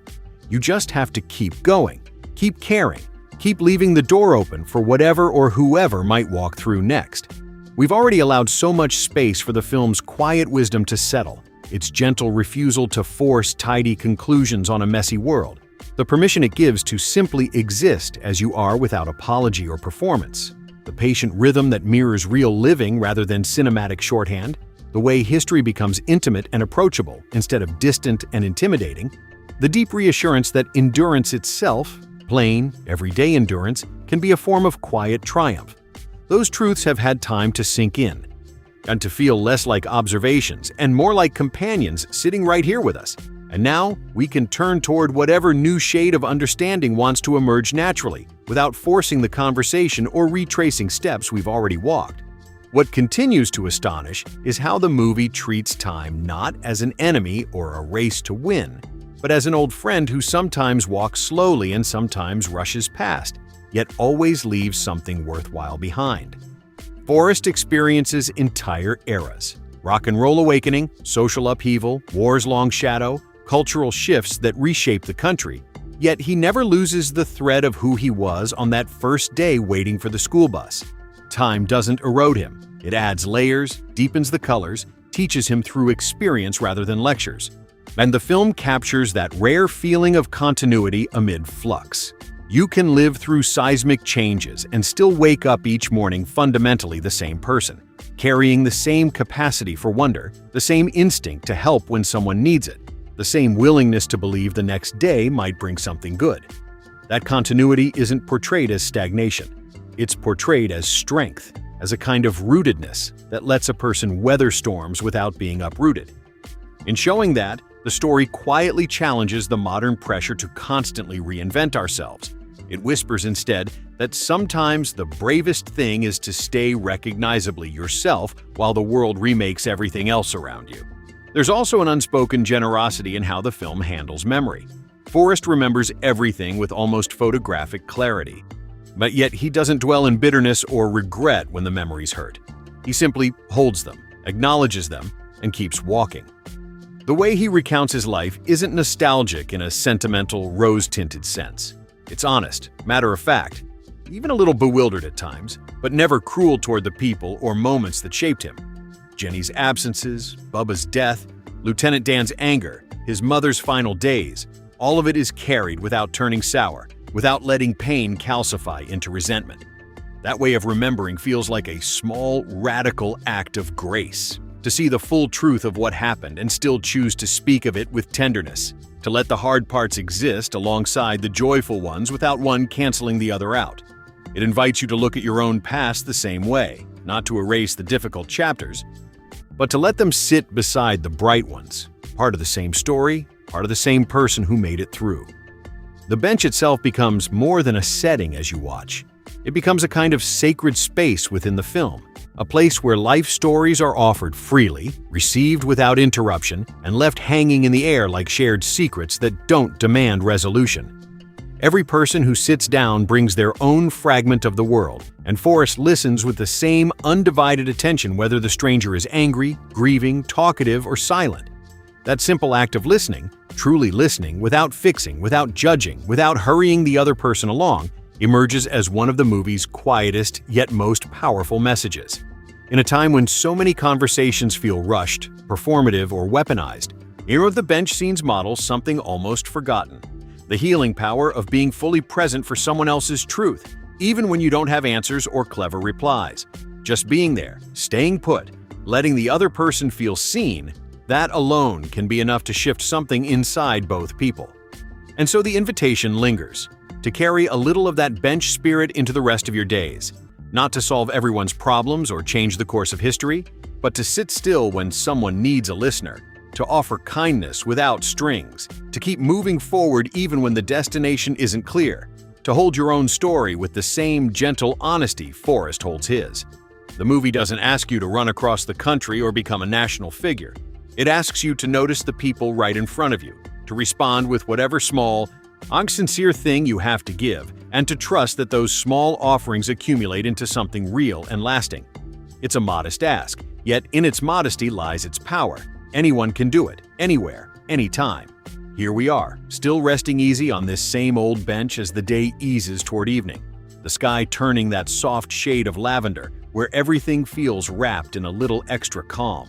You just have to keep going, keep caring, keep leaving the door open for whatever or whoever might walk through next. We've already allowed so much space for the film's quiet wisdom to settle, its gentle refusal to force tidy conclusions on a messy world, the permission it gives to simply exist as you are without apology or performance, the patient rhythm that mirrors real living rather than cinematic shorthand, the way history becomes intimate and approachable instead of distant and intimidating, the deep reassurance that endurance itself, plain, everyday endurance, can be a form of quiet triumph. Those truths have had time to sink in, and to feel less like observations and more like companions sitting right here with us. And now, we can turn toward whatever new shade of understanding wants to emerge naturally, without forcing the conversation or retracing steps we've already walked. What continues to astonish is how the movie treats time not as an enemy or a race to win, but as an old friend who sometimes walks slowly and sometimes rushes past, yet always leaves something worthwhile behind. Forrest experiences entire eras: rock and roll awakening, social upheaval, war's long shadow, cultural shifts that reshape the country, yet he never loses the thread of who he was on that first day waiting for the school bus. Time doesn't erode him. It adds layers, deepens the colors, teaches him through experience rather than lectures. And the film captures that rare feeling of continuity amid flux. You can live through seismic changes and still wake up each morning fundamentally the same person, carrying the same capacity for wonder, the same instinct to help when someone needs it, the same willingness to believe the next day might bring something good. That continuity isn't portrayed as stagnation. It's portrayed as strength, as a kind of rootedness that lets a person weather storms without being uprooted. In showing that, the story quietly challenges the modern pressure to constantly reinvent ourselves. It whispers instead that sometimes the bravest thing is to stay recognizably yourself while the world remakes everything else around you. There's also an unspoken generosity in how the film handles memory. Forrest remembers everything with almost photographic clarity, but yet he doesn't dwell in bitterness or regret when the memories hurt. He simply holds them, acknowledges them, and keeps walking. The way he recounts his life isn't nostalgic in a sentimental, rose-tinted sense. It's honest, matter-of-fact, even a little bewildered at times, but never cruel toward the people or moments that shaped him. Jenny's absences, Bubba's death, Lieutenant Dan's anger, his mother's final days, all of it is carried without turning sour, without letting pain calcify into resentment. That way of remembering feels like a small, radical act of grace. To see the full truth of what happened and still choose to speak of it with tenderness, to let the hard parts exist alongside the joyful ones without one canceling the other out. It invites you to look at your own past the same way, not to erase the difficult chapters, but to let them sit beside the bright ones, part of the same story, part of the same person who made it through. The bench itself becomes more than a setting as you watch. It becomes a kind of sacred space within the film, a place where life stories are offered freely, received without interruption, and left hanging in the air like shared secrets that don't demand resolution. Every person who sits down brings their own fragment of the world, and Forrest listens with the same undivided attention whether the stranger is angry, grieving, talkative, or silent. That simple act of listening, truly listening without fixing, without judging, without hurrying the other person along, emerges as one of the movie's quietest yet most powerful messages. In a time when so many conversations feel rushed, performative, or weaponized, Hero of the Bench scenes model something almost forgotten: the healing power of being fully present for someone else's truth, even when you don't have answers or clever replies. Just being there, staying put, letting the other person feel seen, that alone can be enough to shift something inside both people. And so the invitation lingers, to carry a little of that bench spirit into the rest of your days. Not to solve everyone's problems or change the course of history, but to sit still when someone needs a listener, to offer kindness without strings, to keep moving forward even when the destination isn't clear, to hold your own story with the same gentle honesty Forrest holds his. The movie doesn't ask you to run across the country or become a national figure. It asks you to notice the people right in front of you, to respond with whatever small, sincere thing you have to give, and to trust that those small offerings accumulate into something real and lasting. It's a modest ask, yet in its modesty lies its power. Anyone can do it, anywhere, anytime. Here we are, still resting easy on this same old bench as the day eases toward evening, the sky turning that soft shade of lavender where everything feels wrapped in a little extra calm.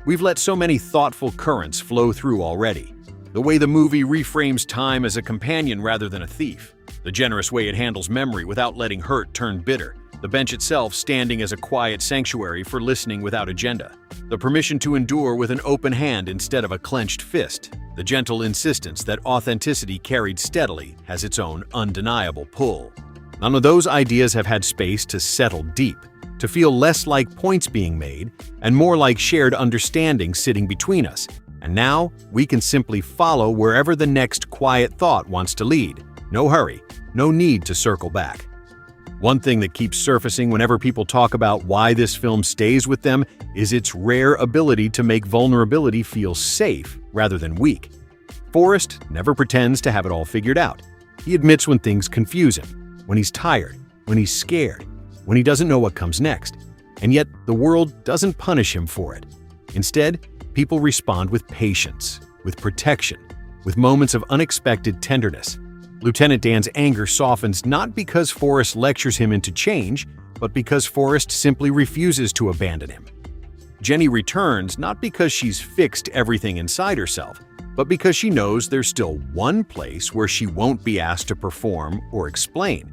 We've let so many thoughtful currents flow through already. The way the movie reframes time as a companion rather than a thief, the generous way it handles memory without letting hurt turn bitter, the bench itself standing as a quiet sanctuary for listening without agenda, the permission to endure with an open hand instead of a clenched fist, the gentle insistence that authenticity carried steadily has its own undeniable pull. None of those ideas have had space to settle deep, to feel less like points being made and more like shared understanding sitting between us. And now we can simply follow wherever the next quiet thought wants to lead. No hurry, no need to circle back. One thing that keeps surfacing whenever people talk about why this film stays with them is its rare ability to make vulnerability feel safe rather than weak. Forrest never pretends to have it all figured out. He admits when things confuse him, when he's tired, when he's scared, when he doesn't know what comes next. And yet the world doesn't punish him for it. Instead, people respond with patience, with protection, with moments of unexpected tenderness. Lieutenant Dan's anger softens not because Forrest lectures him into change, but because Forrest simply refuses to abandon him. Jenny returns not because she's fixed everything inside herself, but because she knows there's still one place where she won't be asked to perform or explain.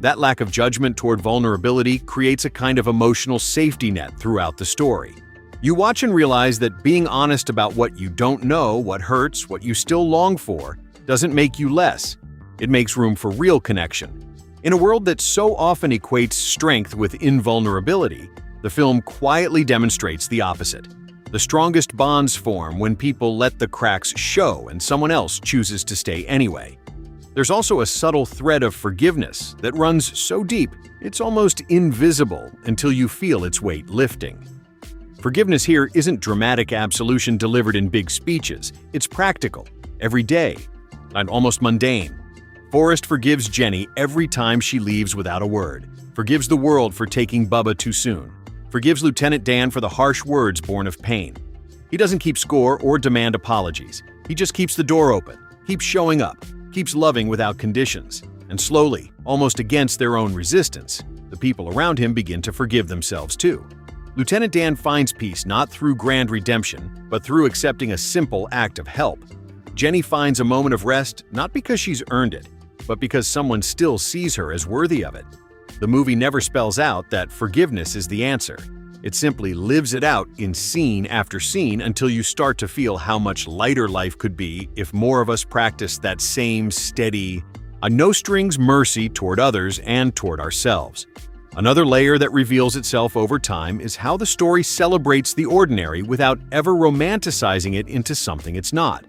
That lack of judgment toward vulnerability creates a kind of emotional safety net throughout the story. You watch and realize that being honest about what you don't know, what hurts, what you still long for, doesn't make you less. It makes room for real connection. In a world that so often equates strength with invulnerability, the film quietly demonstrates the opposite. The strongest bonds form when people let the cracks show and someone else chooses to stay anyway. There's also a subtle thread of forgiveness that runs so deep it's almost invisible until you feel its weight lifting. Forgiveness here isn't dramatic absolution delivered in big speeches. It's practical, everyday, and almost mundane. Forrest forgives Jenny every time she leaves without a word, forgives the world for taking Bubba too soon, forgives Lieutenant Dan for the harsh words born of pain. He doesn't keep score or demand apologies. He just keeps the door open, keeps showing up, keeps loving without conditions. And slowly, almost against their own resistance, the people around him begin to forgive themselves too. Lieutenant Dan finds peace not through grand redemption, but through accepting a simple act of help. Jenny finds a moment of rest not because she's earned it, but because someone still sees her as worthy of it. The movie never spells out that forgiveness is the answer. It simply lives it out in scene after scene until you start to feel how much lighter life could be if more of us practiced that same steady, no-strings mercy toward others and toward ourselves. Another layer that reveals itself over time is how the story celebrates the ordinary without ever romanticizing it into something it's not.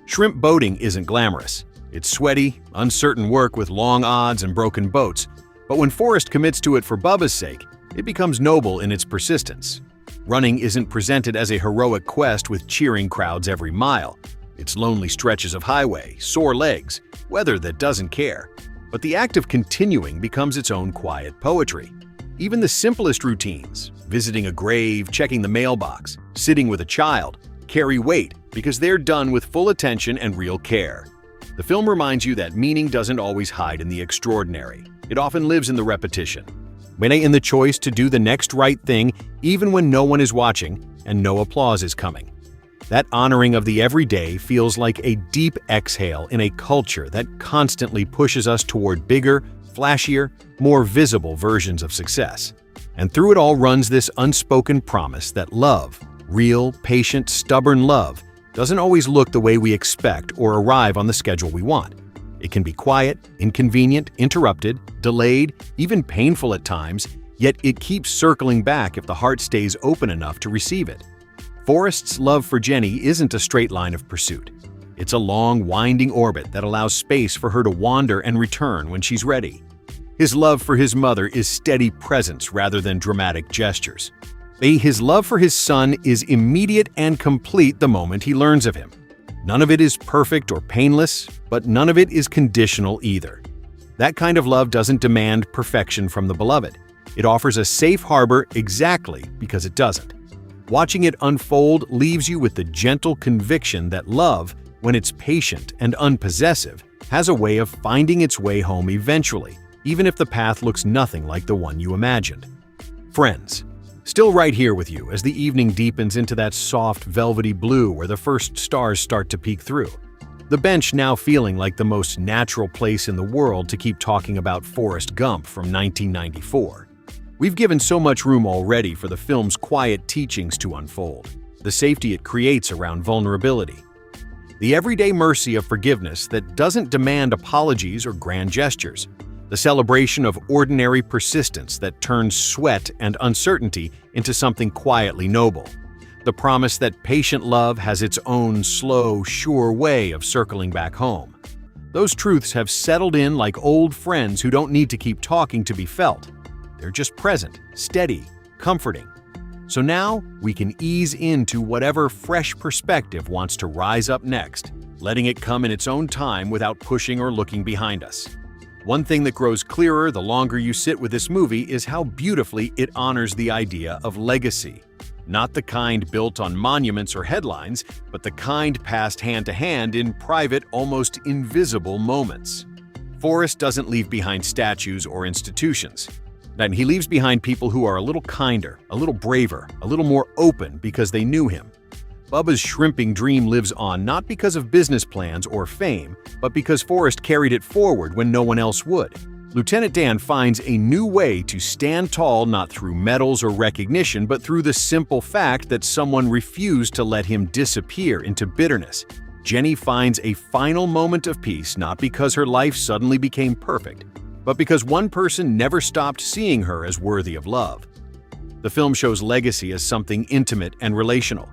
Shrimp boating isn't glamorous. It's sweaty, uncertain work with long odds and broken boats, but when Forrest commits to it for Bubba's sake, it becomes noble in its persistence. Running isn't presented as a heroic quest with cheering crowds every mile. It's lonely stretches of highway, sore legs, weather that doesn't care. But the act of continuing becomes its own quiet poetry. Even the simplest routines, visiting a grave, checking the mailbox, sitting with a child, carry weight because they're done with full attention and real care. The film reminds you that meaning doesn't always hide in the extraordinary. It often lives in the repetition. in the choice to do the next right thing even when no one is watching and no applause is coming. That honoring of the everyday feels like a deep exhale in a culture that constantly pushes us toward bigger, flashier, more visible versions of success. And through it all runs this unspoken promise that love, real, patient, stubborn love, doesn't always look the way we expect or arrive on the schedule we want. It can be quiet, inconvenient, interrupted, delayed, even painful at times, yet it keeps circling back if the heart stays open enough to receive it. Forrest's love for Jenny isn't a straight line of pursuit. It's a long, winding orbit that allows space for her to wander and return when she's ready. His love for his mother is steady presence rather than dramatic gestures. His love for his son is immediate and complete the moment he learns of him. None of it is perfect or painless, but none of it is conditional either. That kind of love doesn't demand perfection from the beloved. It offers a safe harbor exactly because it doesn't. Watching it unfold leaves you with the gentle conviction that love, when it's patient and unpossessive, has a way of finding its way home eventually, even if the path looks nothing like the one you imagined. Friends, still right here with you as the evening deepens into that soft, velvety blue where the first stars start to peek through. The bench now feeling like the most natural place in the world to keep talking about Forrest Gump from 1994. We've given so much room already for the film's quiet teachings to unfold, the safety it creates around vulnerability, the everyday mercy of forgiveness that doesn't demand apologies or grand gestures, the celebration of ordinary persistence that turns sweat and uncertainty into something quietly noble, the promise that patient love has its own slow, sure way of circling back home. Those truths have settled in like old friends who don't need to keep talking to be felt. They're just present, steady, comforting. So now we can ease into whatever fresh perspective wants to rise up next, letting it come in its own time without pushing or looking behind us. One thing that grows clearer the longer you sit with this movie is how beautifully it honors the idea of legacy. Not the kind built on monuments or headlines, but the kind passed hand to hand in private, almost invisible moments. Forrest doesn't leave behind statues or institutions. And he leaves behind people who are a little kinder, a little braver, a little more open because they knew him. Bubba's shrimping dream lives on not because of business plans or fame, but because Forrest carried it forward when no one else would. Lieutenant Dan finds a new way to stand tall not through medals or recognition, but through the simple fact that someone refused to let him disappear into bitterness. Jenny finds a final moment of peace not because her life suddenly became perfect, but because one person never stopped seeing her as worthy of love. The film shows legacy as something intimate and relational.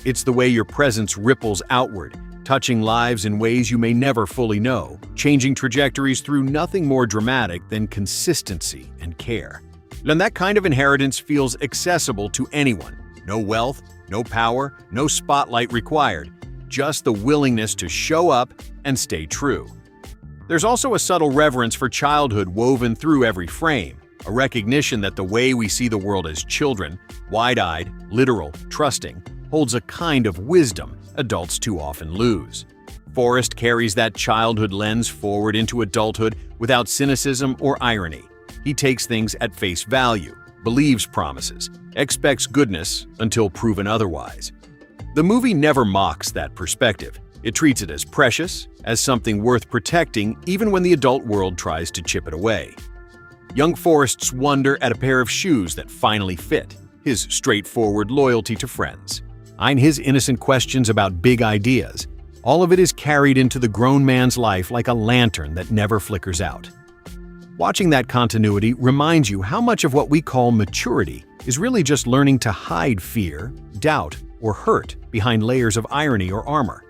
It's the way your presence ripples outward, touching lives in ways you may never fully know, changing trajectories through nothing more dramatic than consistency and care. And that kind of inheritance feels accessible to anyone. No wealth, no power, no spotlight required, just the willingness to show up and stay true. There's also a subtle reverence for childhood woven through every frame, a recognition that the way we see the world as children, wide-eyed, literal, trusting, holds a kind of wisdom adults too often lose. Forrest carries that childhood lens forward into adulthood without cynicism or irony. He takes things at face value, believes promises, expects goodness until proven otherwise. The movie never mocks that perspective. It treats it as precious, as something worth protecting even when the adult world tries to chip it away. Young Forrest's wonder at a pair of shoes that finally fit, his straightforward loyalty to friends, and his innocent questions about big ideas, all of it is carried into the grown man's life like a lantern that never flickers out. Watching that continuity reminds you how much of what we call maturity is really just learning to hide fear, doubt, or hurt behind layers of irony or armor.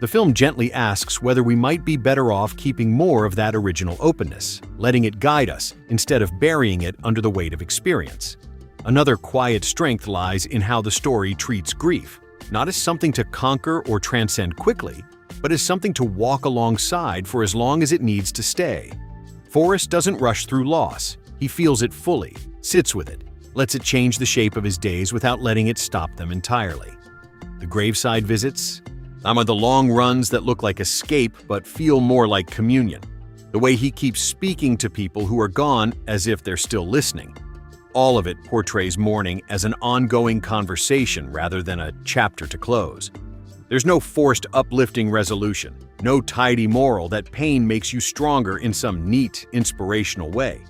The film gently asks whether we might be better off keeping more of that original openness, letting it guide us instead of burying it under the weight of experience. Another quiet strength lies in how the story treats grief, not as something to conquer or transcend quickly, but as something to walk alongside for as long as it needs to stay. Forrest doesn't rush through loss. He feels it fully, sits with it, lets it change the shape of his days without letting it stop them entirely. The graveside visits, the long runs that look like escape but feel more like communion. The way he keeps speaking to people who are gone as if they're still listening. all of it portrays mourning as an ongoing conversation rather than a chapter to close. There's no forced uplifting resolution, no tidy moral that pain makes you stronger in some neat, inspirational way.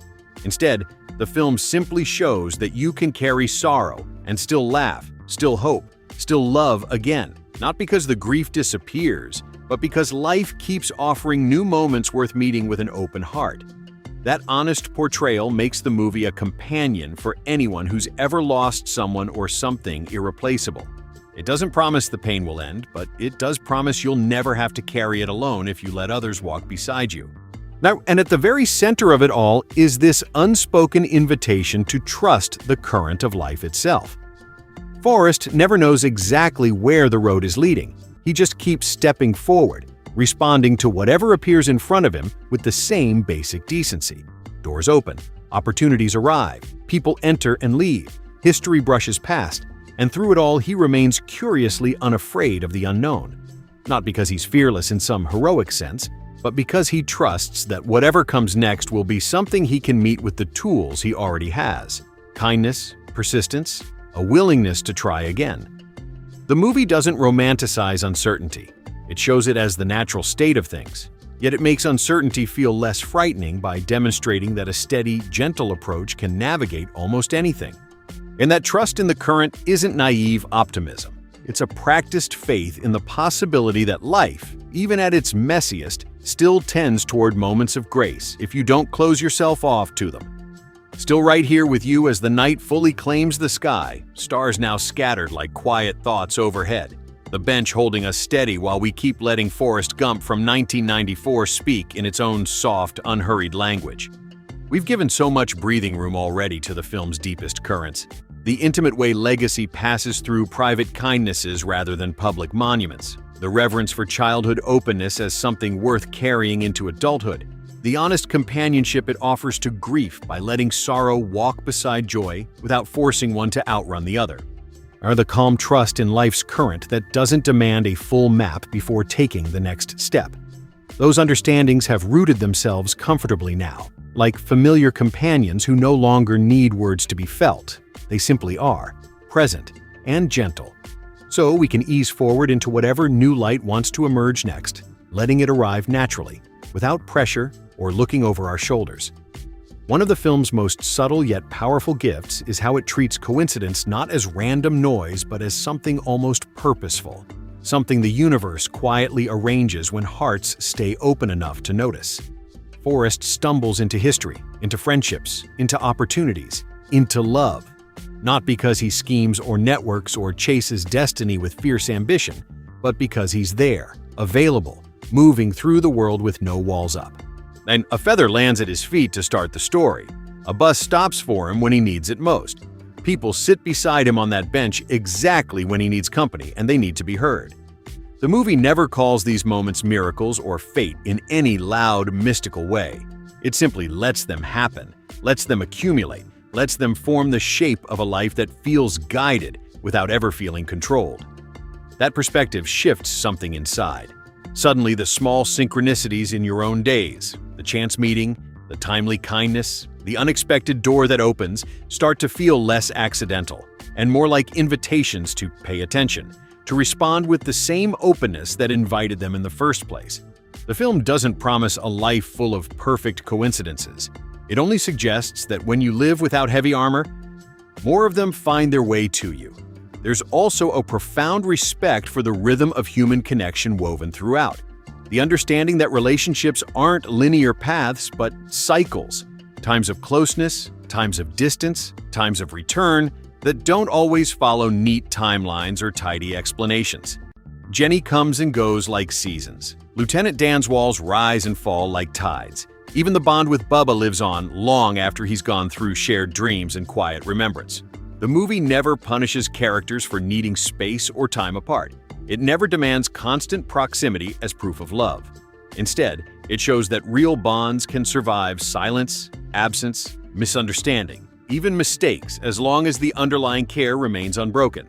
Instead, the film simply shows that you can carry sorrow and still laugh, still hope, still love again, not because the grief disappears, but because life keeps offering new moments worth meeting with an open heart. That honest portrayal makes the movie a companion for anyone who's ever lost someone or something irreplaceable. It doesn't promise the pain will end, but it does promise you'll never have to carry it alone if you let others walk beside you. Now, and at the very center of it all is this unspoken invitation to trust the current of life itself. Forrest never knows exactly where the road is leading. He just keeps stepping forward, responding to whatever appears in front of him with the same basic decency. Doors open, opportunities arrive, people enter and leave, history brushes past, and through it all he remains curiously unafraid of the unknown. Not because he's fearless in some heroic sense, but because he trusts that whatever comes next will be something he can meet with the tools he already has: kindness, persistence, a willingness to try again. The movie doesn't romanticize uncertainty. It shows it as the natural state of things, yet it makes uncertainty feel less frightening by demonstrating that a steady, gentle approach can navigate almost anything. And that trust in the current isn't naive optimism. It's a practiced faith in the possibility that life, even at its messiest, still tends toward moments of grace if you don't close yourself off to them. Still right here with you as the night fully claims the sky, stars now scattered like quiet thoughts overhead, the bench holding us steady while we keep letting Forrest Gump from 1994 speak in its own soft, unhurried language. We've given so much breathing room already to the film's deepest currents. The intimate way legacy passes through private kindnesses rather than public monuments, the reverence for childhood openness as something worth carrying into adulthood, the honest companionship it offers to grief by letting sorrow walk beside joy without forcing one to outrun the other, are the calm trust in life's current that doesn't demand a full map before taking the next step. Those understandings have rooted themselves comfortably now, like familiar companions who no longer need words to be felt. They simply are, present and gentle. So we can ease forward into whatever new light wants to emerge next, letting it arrive naturally, without pressure or looking over our shoulders. One of the film's most subtle yet powerful gifts is how it treats coincidence not as random noise but as something almost purposeful, something the universe quietly arranges when hearts stay open enough to notice. Forrest stumbles into history, into friendships, into opportunities, into love, not because he schemes or networks or chases destiny with fierce ambition, but because he's there, available, moving through the world with no walls up. And a feather lands at his feet to start the story. A bus stops for him when he needs it most. People sit beside him on that bench exactly when he needs company, and they need to be heard. The movie never calls these moments miracles or fate in any loud, mystical way. It simply lets them happen, lets them accumulate, lets them form the shape of a life that feels guided without ever feeling controlled. That perspective shifts something inside. Suddenly, the small synchronicities in your own days, the chance meeting, the timely kindness, the unexpected door that opens, start to feel less accidental and more like invitations to pay attention, to respond with the same openness that invited them in the first place. The film doesn't promise a life full of perfect coincidences. It only suggests that when you live without heavy armor, more of them find their way to you. There's also a profound respect for the rhythm of human connection woven throughout. The understanding that relationships aren't linear paths, but cycles. Times of closeness, times of distance, times of return that don't always follow neat timelines or tidy explanations. Jenny comes and goes like seasons. Lieutenant Dan's walls rise and fall like tides. Even the bond with Bubba lives on long after he's gone through shared dreams and quiet remembrance. The movie never punishes characters for needing space or time apart. It never demands constant proximity as proof of love. Instead, it shows that real bonds can survive silence, absence, misunderstanding, even mistakes, as long as the underlying care remains unbroken.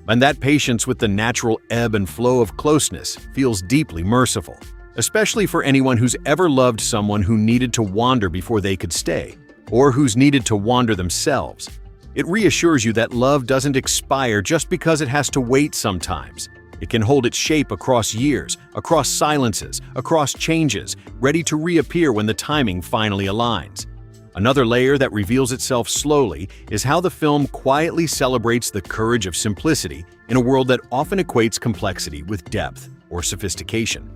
And that patience with the natural ebb and flow of closeness feels deeply merciful, especially for anyone who's ever loved someone who needed to wander before they could stay. or who's needed to wander themselves. It reassures you that love doesn't expire just because it has to wait sometimes. It can hold its shape across years, across silences, across changes, ready to reappear when the timing finally aligns. Another layer that reveals itself slowly is how the film quietly celebrates the courage of simplicity in a world that often equates complexity with depth or sophistication.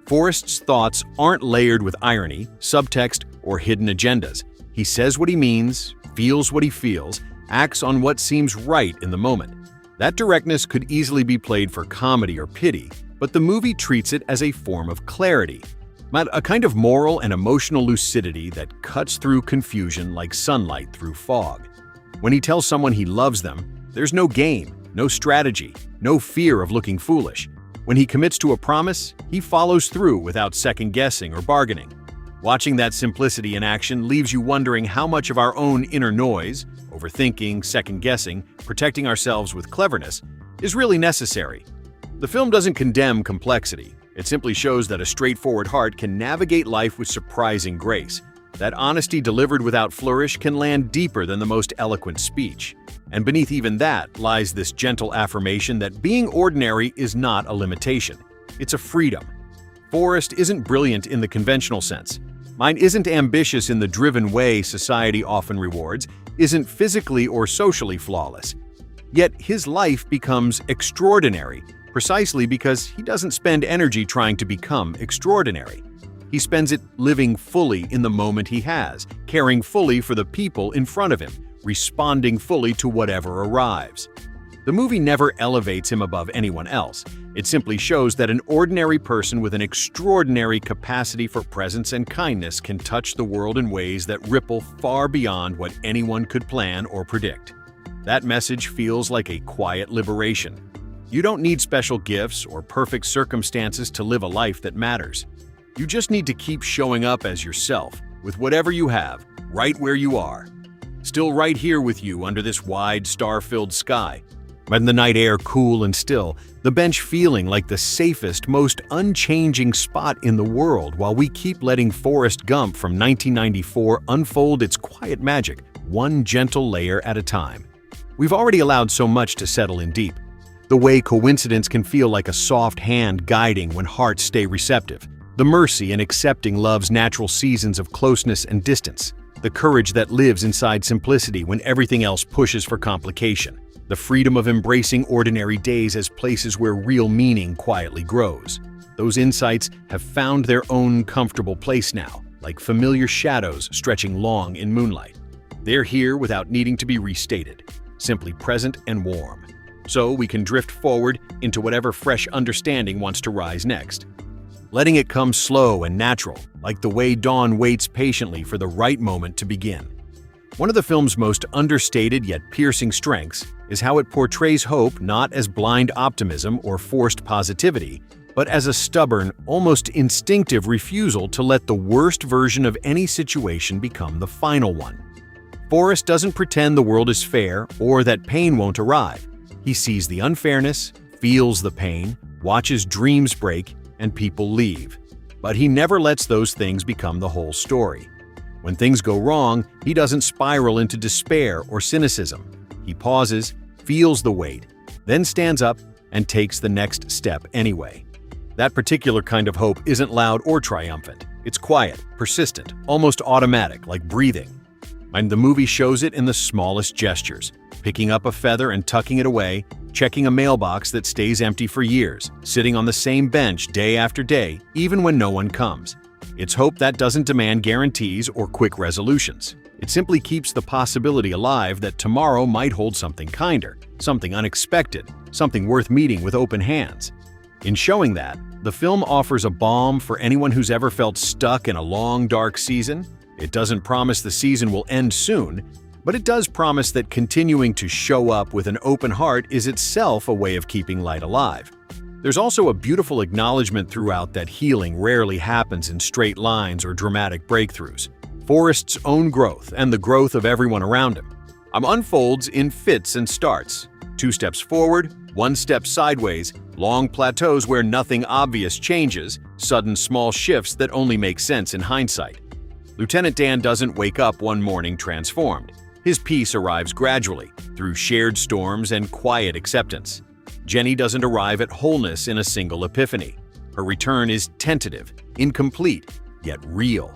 Forrest's thoughts aren't layered with irony, subtext, or hidden agendas. He says what he means, feels what he feels, acts on what seems right in the moment. That directness could easily be played for comedy or pity, but the movie treats it as a form of clarity, a kind of moral and emotional lucidity that cuts through confusion like sunlight through fog. When he tells someone he loves them, there's no game, no strategy, no fear of looking foolish. When he commits to a promise, he follows through without second-guessing or bargaining. Watching that simplicity in action leaves you wondering how much of our own inner noise, overthinking, second-guessing, protecting ourselves with cleverness, is really necessary. The film doesn't condemn complexity. It simply shows that a straightforward heart can navigate life with surprising grace. That honesty delivered without flourish can land deeper than the most eloquent speech. And beneath even that lies this gentle affirmation that being ordinary is not a limitation. It's a freedom. Forrest isn't brilliant in the conventional sense. Mine isn't ambitious in the driven way society often rewards, isn't physically or socially flawless. Yet his life becomes extraordinary precisely because he doesn't spend energy trying to become extraordinary. He spends it living fully in the moment he has, caring fully for the people in front of him, responding fully to whatever arrives. The movie never elevates him above anyone else. It simply shows that an ordinary person with an extraordinary capacity for presence and kindness can touch the world in ways that ripple far beyond what anyone could plan or predict. That message feels like a quiet liberation. You don't need special gifts or perfect circumstances to live a life that matters. You just need to keep showing up as yourself, with whatever you have, right where you are. Still right here with you under this wide, star-filled sky. And the night air cool and still, the bench feeling like the safest, most unchanging spot in the world while we keep letting Forrest Gump from 1994 unfold its quiet magic, one gentle layer at a time. We've already allowed so much to settle in deep. The way coincidence can feel like a soft hand guiding when hearts stay receptive. The mercy in accepting love's natural seasons of closeness and distance. The courage that lives inside simplicity when everything else pushes for complication. The freedom of embracing ordinary days as places where real meaning quietly grows. Those insights have found their own comfortable place now, like familiar shadows stretching long in moonlight. They're here without needing to be restated, simply present and warm. So we can drift forward into whatever fresh understanding wants to rise next. Letting it come slow and natural, like the way dawn waits patiently for the right moment to begin. One of the film's most understated yet piercing strengths is how it portrays hope not as blind optimism or forced positivity, but as a stubborn, almost instinctive refusal to let the worst version of any situation become the final one. Forrest doesn't pretend the world is fair or that pain won't arrive. He sees the unfairness, feels the pain, watches dreams break, and people leave. But he never lets those things become the whole story. When things go wrong, he doesn't spiral into despair or cynicism. He pauses, feels the weight, then stands up and takes the next step anyway. That particular kind of hope isn't loud or triumphant. It's quiet, persistent, almost automatic, like breathing. And the movie shows it in the smallest gestures. Picking up a feather and tucking it away, checking a mailbox that stays empty for years, sitting on the same bench day after day, even when no one comes. It's hope that doesn't demand guarantees or quick resolutions. It simply keeps the possibility alive that tomorrow might hold something kinder, something unexpected, something worth meeting with open hands. In showing that, the film offers a balm for anyone who's ever felt stuck in a long, dark season. It doesn't promise the season will end soon, but it does promise that continuing to show up with an open heart is itself a way of keeping light alive. There's also a beautiful acknowledgement throughout that healing rarely happens in straight lines or dramatic breakthroughs. Forrest's own growth and the growth of everyone around him unfolds in fits and starts. 2 steps forward, 1 step sideways, long plateaus where nothing obvious changes, sudden small shifts that only make sense in hindsight. Lieutenant Dan doesn't wake up one morning transformed. His peace arrives gradually, through shared storms and quiet acceptance. Jenny doesn't arrive at wholeness in a single epiphany. Her return is tentative, incomplete, yet real.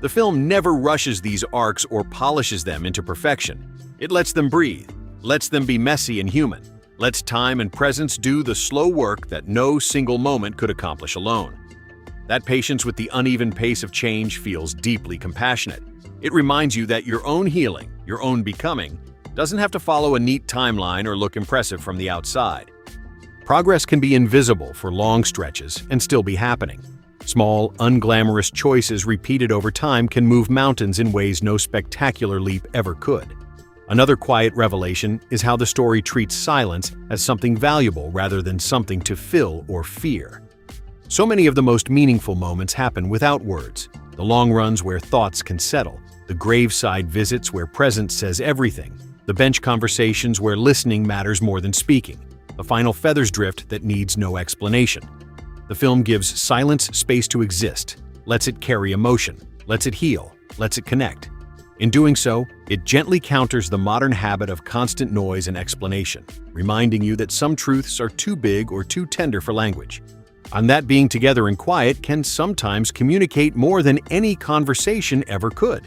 The film never rushes these arcs or polishes them into perfection. It lets them breathe, lets them be messy and human, lets time and presence do the slow work that no single moment could accomplish alone. That patience with the uneven pace of change feels deeply compassionate. It reminds you that your own healing, your own becoming, doesn't have to follow a neat timeline or look impressive from the outside. Progress can be invisible for long stretches and still be happening. Small, unglamorous choices repeated over time can move mountains in ways no spectacular leap ever could. Another quiet revelation is how the story treats silence as something valuable rather than something to fill or fear. So many of the most meaningful moments happen without words. The long runs where thoughts can settle, the graveside visits where presence says everything, the bench conversations where listening matters more than speaking, the final feathers drift that needs no explanation. The film gives silence space to exist, lets it carry emotion, lets it heal, lets it connect. In doing so, it gently counters the modern habit of constant noise and explanation, reminding you that some truths are too big or too tender for language. And that being together in quiet can sometimes communicate more than any conversation ever could.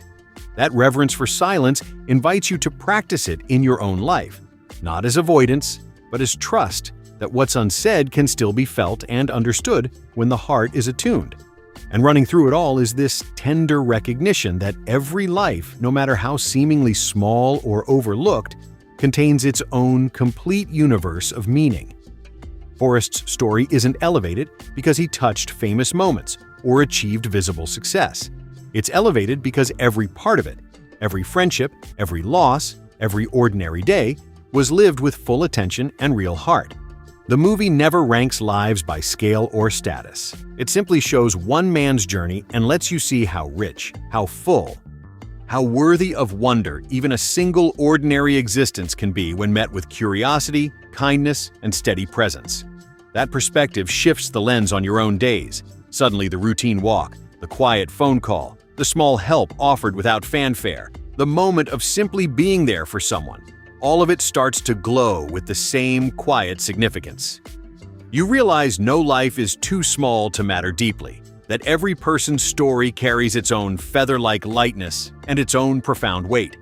That reverence for silence invites you to practice it in your own life, not as avoidance, but as trust that what's unsaid can still be felt and understood when the heart is attuned. And running through it all is this tender recognition that every life, no matter how seemingly small or overlooked, contains its own complete universe of meaning. Forrest's story isn't elevated because he touched famous moments or achieved visible success. It's elevated because every part of it, every friendship, every loss, every ordinary day, was lived with full attention and real heart. The movie never ranks lives by scale or status. It simply shows one man's journey and lets you see how rich, how full, how worthy of wonder even a single ordinary existence can be when met with curiosity, kindness, and steady presence. That perspective shifts the lens on your own days. Suddenly the routine walk, the quiet phone call, the small help offered without fanfare, the moment of simply being there for someone, all of it starts to glow with the same quiet significance. You realize no life is too small to matter deeply, that every person's story carries its own feather-like lightness and its own profound weight.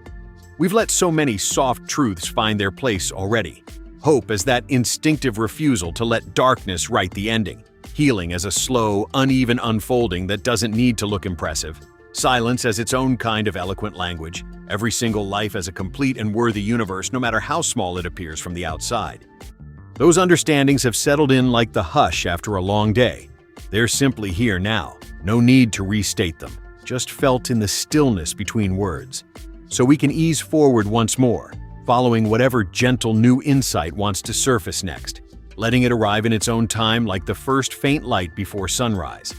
We've let so many soft truths find their place already. Hope as that instinctive refusal to let darkness write the ending. Healing as a slow, uneven unfolding that doesn't need to look impressive. Silence as its own kind of eloquent language. Every single life as a complete and worthy universe, no matter how small it appears from the outside. Those understandings have settled in like the hush after a long day. They're simply here now. No need to restate them, just felt in the stillness between words. So we can ease forward once more, following whatever gentle new insight wants to surface next, letting it arrive in its own time like the first faint light before sunrise.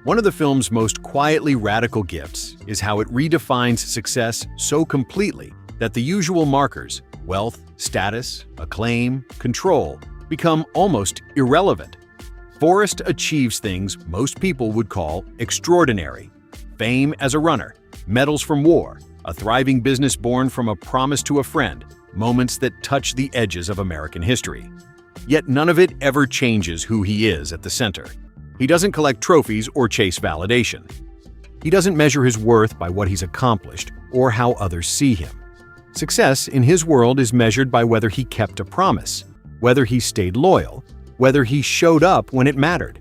One of the film's most quietly radical gifts is how it redefines success so completely that the usual markers, wealth, status, acclaim, control, become almost irrelevant. Forrest achieves things most people would call extraordinary. Fame as a runner, medals from war, a thriving business born from a promise to a friend, moments that touch the edges of American history. Yet none of it ever changes who he is at the center. He doesn't collect trophies or chase validation. He doesn't measure his worth by what he's accomplished or how others see him. Success in his world is measured by whether he kept a promise, whether he stayed loyal, whether he showed up when it mattered.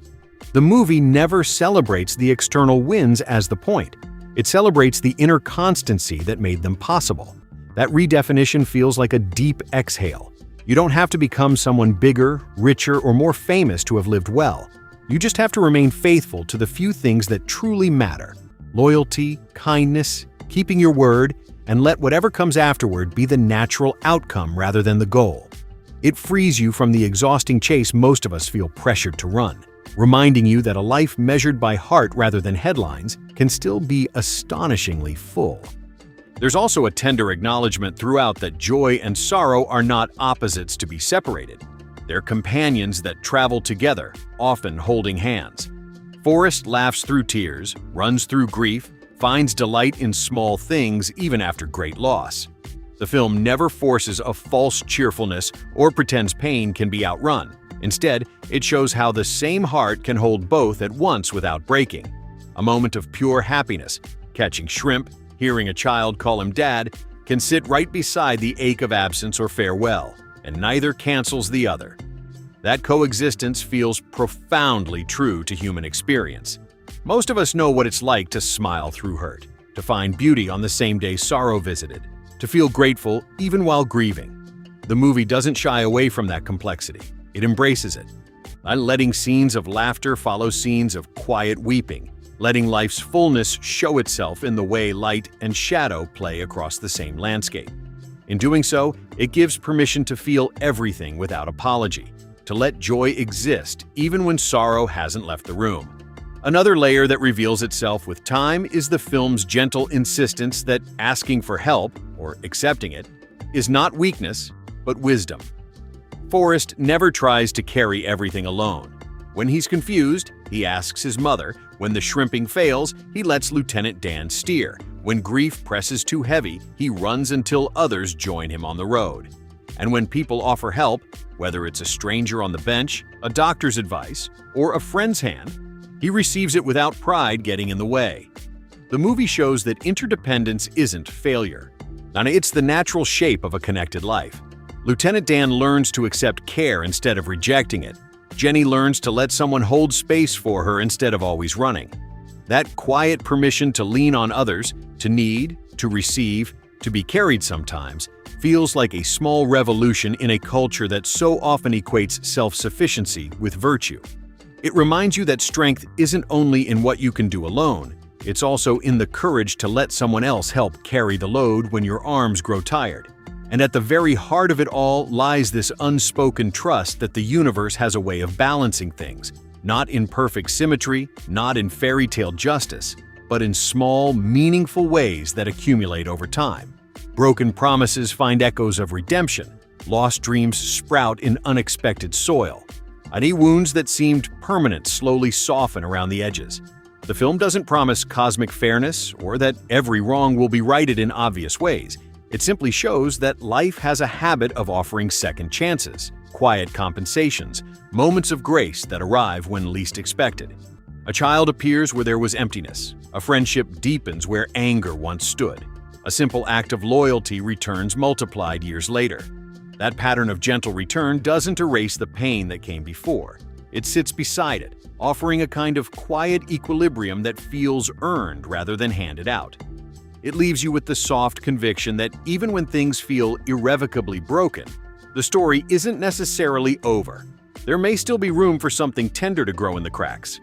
The movie never celebrates the external wins as the point. It celebrates the inner constancy that made them possible. That redefinition feels like a deep exhale. You don't have to become someone bigger, richer, or more famous to have lived well. You just have to remain faithful to the few things that truly matter. Loyalty, kindness, keeping your word, and let whatever comes afterward be the natural outcome rather than the goal. It frees you from the exhausting chase most of us feel pressured to run, reminding you that a life measured by heart rather than headlines can still be astonishingly full. There's also a tender acknowledgement throughout that joy and sorrow are not opposites to be separated. They're companions that travel together, often holding hands. Forrest laughs through tears, runs through grief, finds delight in small things even after great loss. The film never forces a false cheerfulness or pretends pain can be outrun. Instead, it shows how the same heart can hold both at once without breaking. A moment of pure happiness, catching shrimp, hearing a child call him dad, can sit right beside the ache of absence or farewell, and neither cancels the other. That coexistence feels profoundly true to human experience. Most of us know what it's like to smile through hurt, to find beauty on the same day sorrow visited, to feel grateful even while grieving. The movie doesn't shy away from that complexity. It embraces it, letting scenes of laughter follow scenes of quiet weeping, letting life's fullness show itself in the way light and shadow play across the same landscape. In doing so, it gives permission to feel everything without apology, to let joy exist even when sorrow hasn't left the room. Another layer that reveals itself with time is the film's gentle insistence that asking for help, or accepting it, is not weakness, but wisdom. Forrest never tries to carry everything alone. When he's confused, he asks his mother. When the shrimping fails, he lets Lieutenant Dan steer. When grief presses too heavy, he runs until others join him on the road. And when people offer help, whether it's a stranger on the bench, a doctor's advice, or a friend's hand, he receives it without pride getting in the way. The movie shows that interdependence isn't failure. It's the natural shape of a connected life. Lieutenant Dan learns to accept care instead of rejecting it. Jenny learns to let someone hold space for her instead of always running. That quiet permission to lean on others, to need, to receive, to be carried sometimes, feels like a small revolution in a culture that so often equates self-sufficiency with virtue. It reminds you that strength isn't only in what you can do alone, it's also in the courage to let someone else help carry the load when your arms grow tired. And at the very heart of it all lies this unspoken trust that the universe has a way of balancing things, not in perfect symmetry, not in fairy tale justice, but in small, meaningful ways that accumulate over time. Broken promises find echoes of redemption, lost dreams sprout in unexpected soil, and wounds that seemed permanent slowly soften around the edges. The film doesn't promise cosmic fairness or that every wrong will be righted in obvious ways. It simply shows that life has a habit of offering second chances, quiet compensations, moments of grace that arrive when least expected. A child appears where there was emptiness. A friendship deepens where anger once stood. A simple act of loyalty returns multiplied years later. That pattern of gentle return doesn't erase the pain that came before. It sits beside it, offering a kind of quiet equilibrium that feels earned rather than handed out. It leaves you with the soft conviction that even when things feel irrevocably broken, the story isn't necessarily over. There may still be room for something tender to grow in the cracks.